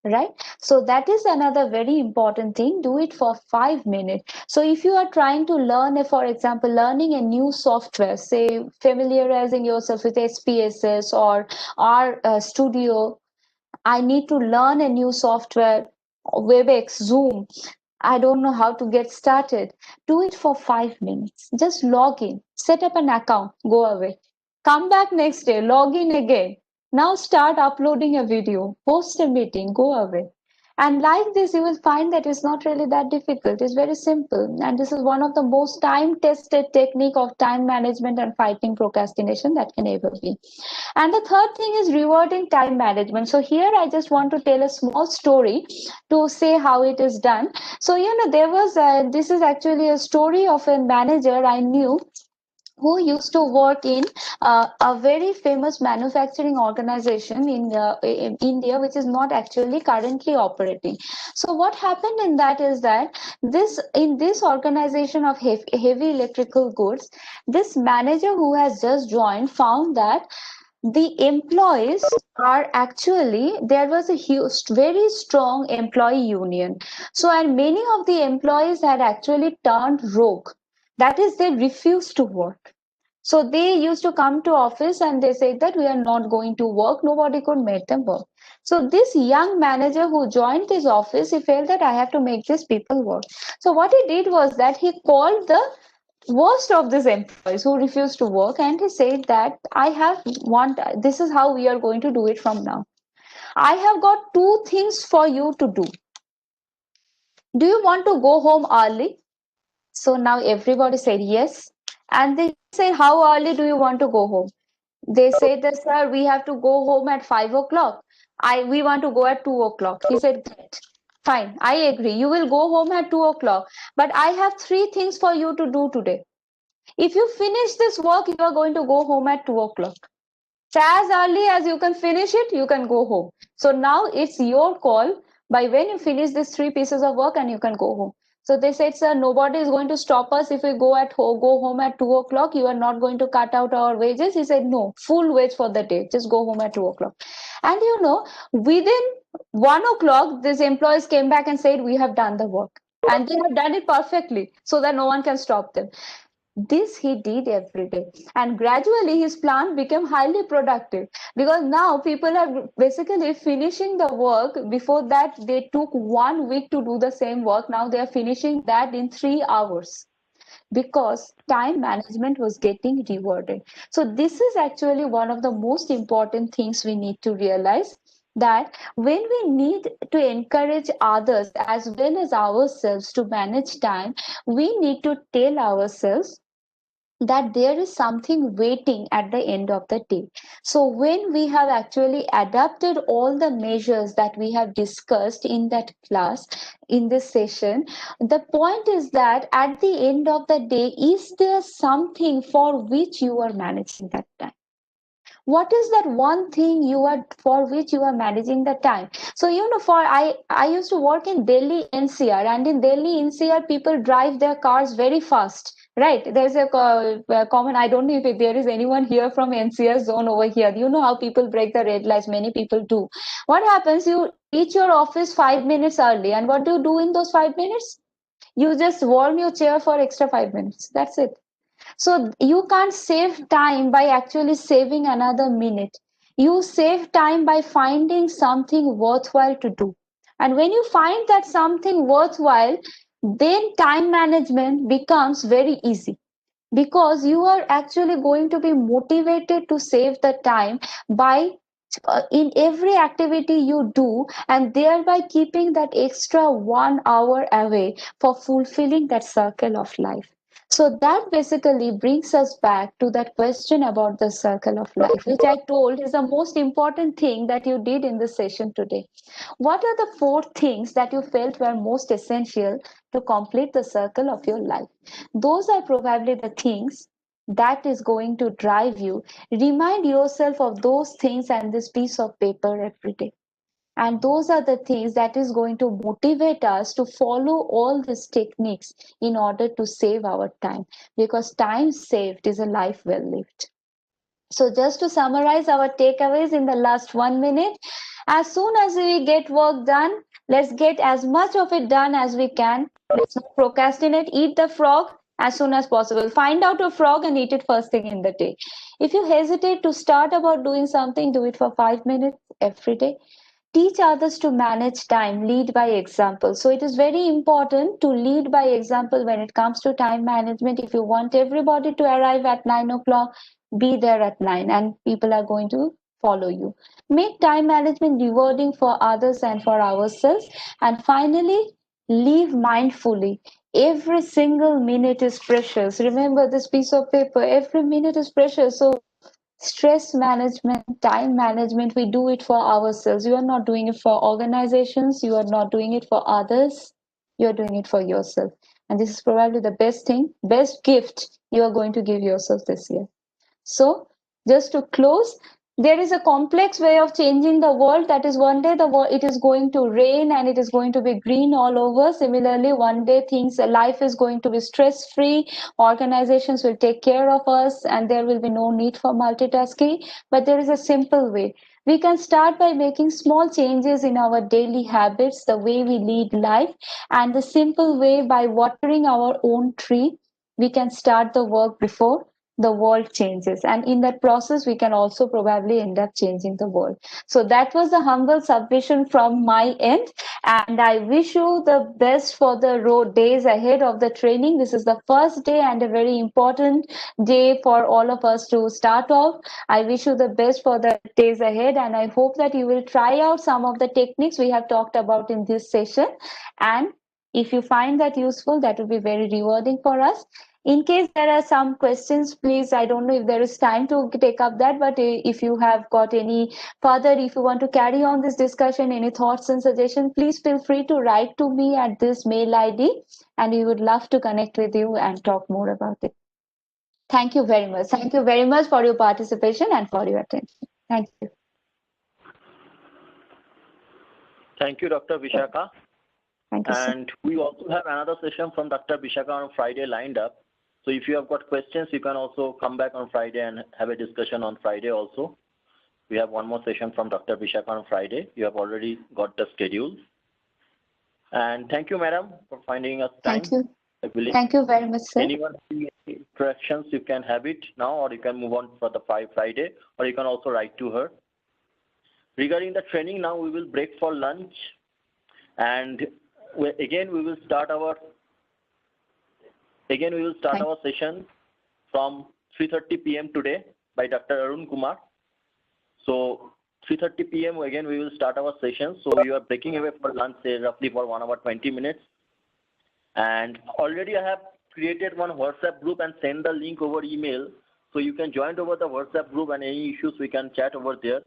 Right? So that is another very important thing. Do it for 5 minutes. So if you are trying to learn, for example, learning a new software, say familiarizing yourself with SPSS or R Studio, I need to learn a new software, WebEx, Zoom. I don't know how to get started. Do it for 5 minutes. Just log in, set up an account, go away. Come back next day, log in again. Now start uploading a video, host a meeting, go away. And like this, you will find that it's not really that difficult. It's very simple. And this is one of the most time-tested technique of time management and fighting procrastination that can ever be. And the third thing is rewarding time management. So here I just want to tell a small story to say how it is done. So, there was, this is actually a story of a manager I knew who used to work in a very famous manufacturing organization in India, which is not actually currently operating. So what happened in that is that in this organization of heavy electrical goods, this manager who has just joined found that the employees are actually, there was a huge, very strong employee union. So, and many of the employees had actually turned rogue. That is, they refused to work. So they used to come to office and they said that we are not going to work. Nobody could make them work. So this young manager who joined this office, he felt that I have to make these people work. So what he did was that he called the worst of these employees who refused to work and he said that this is how we are going to do it from now. I have got two things for you to do. Do you want to go home early? So now everybody said yes. And they said, how early do you want to go home? They said that, sir, we have to go home at 5 o'clock. We want to go at 2 o'clock. He said, great. Fine, I agree. You will go home at 2 o'clock. But I have three things for you to do today. If you finish this work, you are going to go home at 2 o'clock. So as early as you can finish it, you can go home. So now it's your call by when you finish these three pieces of work and you can go home. So they said, sir, nobody is going to stop us if we go home at 2 o'clock. You are not going to cut out our wages. He said, no, full wage for the day. Just go home at 2 o'clock. And within 1 o'clock, these employees came back and said, we have done the work. And they have done it perfectly so that no one can stop them. This he did every day, and gradually his plant became highly productive, because now people are basically finishing the work. Before that they took 1 week to do the same work. Now they are finishing that in 3 hours, because time management was getting rewarded. So this is actually one of the most important things we need to realize, that when we need to encourage others as well as ourselves to manage time, we need to tell ourselves that there is something waiting at the end of the day. So when we have actually adapted all the measures that we have discussed in that class, in this session, the point is that at the end of the day, is there something for which you are managing that time? What is that one thing for which you are managing the time? So for I used to work in Delhi NCR, and in Delhi NCR people drive their cars very fast, right? There's a common, I don't know if there is anyone here from NCR zone over here. You know how people break the red lights, many people do. What happens, you reach your office 5 minutes early, and what do you do in those 5 minutes? You just warm your chair for extra 5 minutes. That's it. So you can't save time by actually saving another minute. You save time by finding something worthwhile to do. And when you find that something worthwhile, then time management becomes very easy, because you are actually going to be motivated to save the time by in every activity you do, and thereby keeping that extra 1 hour away for fulfilling that circle of life. So that basically brings us back to that question about the circle of life, which I told is the most important thing that you did in this session today. What are the four things that you felt were most essential to complete the circle of your life? Those are probably the things that is going to drive you. Remind yourself of those things and this piece of paper every day. And those are the things that is going to motivate us to follow all these techniques in order to save our time, because time saved is a life well lived. So just to summarize our takeaways in the last 1 minute, as soon as we get work done, let's get as much of it done as we can. Let's not procrastinate. Eat the frog as soon as possible. Find out a frog and eat it first thing in the day. If you hesitate to start about doing something, do it for 5 minutes every day. Teach others to manage time. Lead by example. So it is very important to lead by example when it comes to time management. If you want everybody to arrive at 9 o'clock, be there at 9, and people are going to follow you. Make time management rewarding for others and for ourselves. And finally, live mindfully. Every single minute is precious. Remember this piece of paper, every minute is precious. So stress management, time management, we do it for ourselves. You are not doing it for organizations, you are not doing it for others, you are doing it for yourself. And this is probably the best thing, best gift you are going to give yourself this year. So just to close, there is a complex way of changing the world. That is, one day the world, it is going to rain and it is going to be green all over. Similarly, one day life is going to be stress free. Organizations will take care of us, and there will be no need for multitasking. But there is a simple way. We can start by making small changes in our daily habits, the way we lead life, and the simple way by watering our own tree. We can start the work before the world changes, and in that process we can also probably end up changing the world. So that was the humble submission from my end, and I wish you the best for the days ahead of the training. This is the first day and a very important day for all of us to start off. I wish you the best for the days ahead, and I hope that you will try out some of the techniques we have talked about in this session, and If you find that useful, that would be very rewarding for us. In case there are some questions, please, I don't know if there is time to take up that, but if you have got any further, if you want to carry on this discussion, any thoughts and suggestions, please feel free to write to me at this mail ID, and we would love to connect with you and talk more about it. Thank you very much. Thank you very much for your participation and for your attention. Thank you. Thank you, Dr. Bishakha. Thank you, sir. And we also have another session from Dr. Bishakha on Friday lined up. So if you have got questions, you can also come back on Friday and have a discussion on Friday also. We have one more session from Dr. Bishakha on Friday. You have already got the schedule. And thank you, madam, for finding us time. Thank you. Thank you very much, sir. Anyone having any interactions, you can have it now, or you can move on for the Friday, or you can also write to her. Regarding the training, now we will break for lunch, and again we will start our session from 3:30 p.m. today by Dr. Arun Kumar. So 3:30 p.m. again we will start our session. So you are breaking away for lunch, say roughly for 1 hour 20 minutes. And already I have created one WhatsApp group and send the link over email. So you can join over the WhatsApp group, and any issues we can chat over there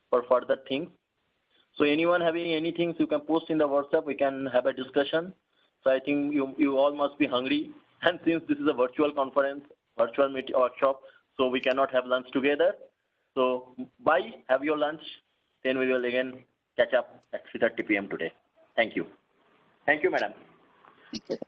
for further things. So anyone having anything, you can post in the WhatsApp, we can have a discussion. So I think you all must be hungry. And since this is a virtual conference, virtual workshop, so we cannot have lunch together. So bye, have your lunch. Then we will again catch up at 3:30 p.m. today. Thank you. Thank you, madam. Thank you.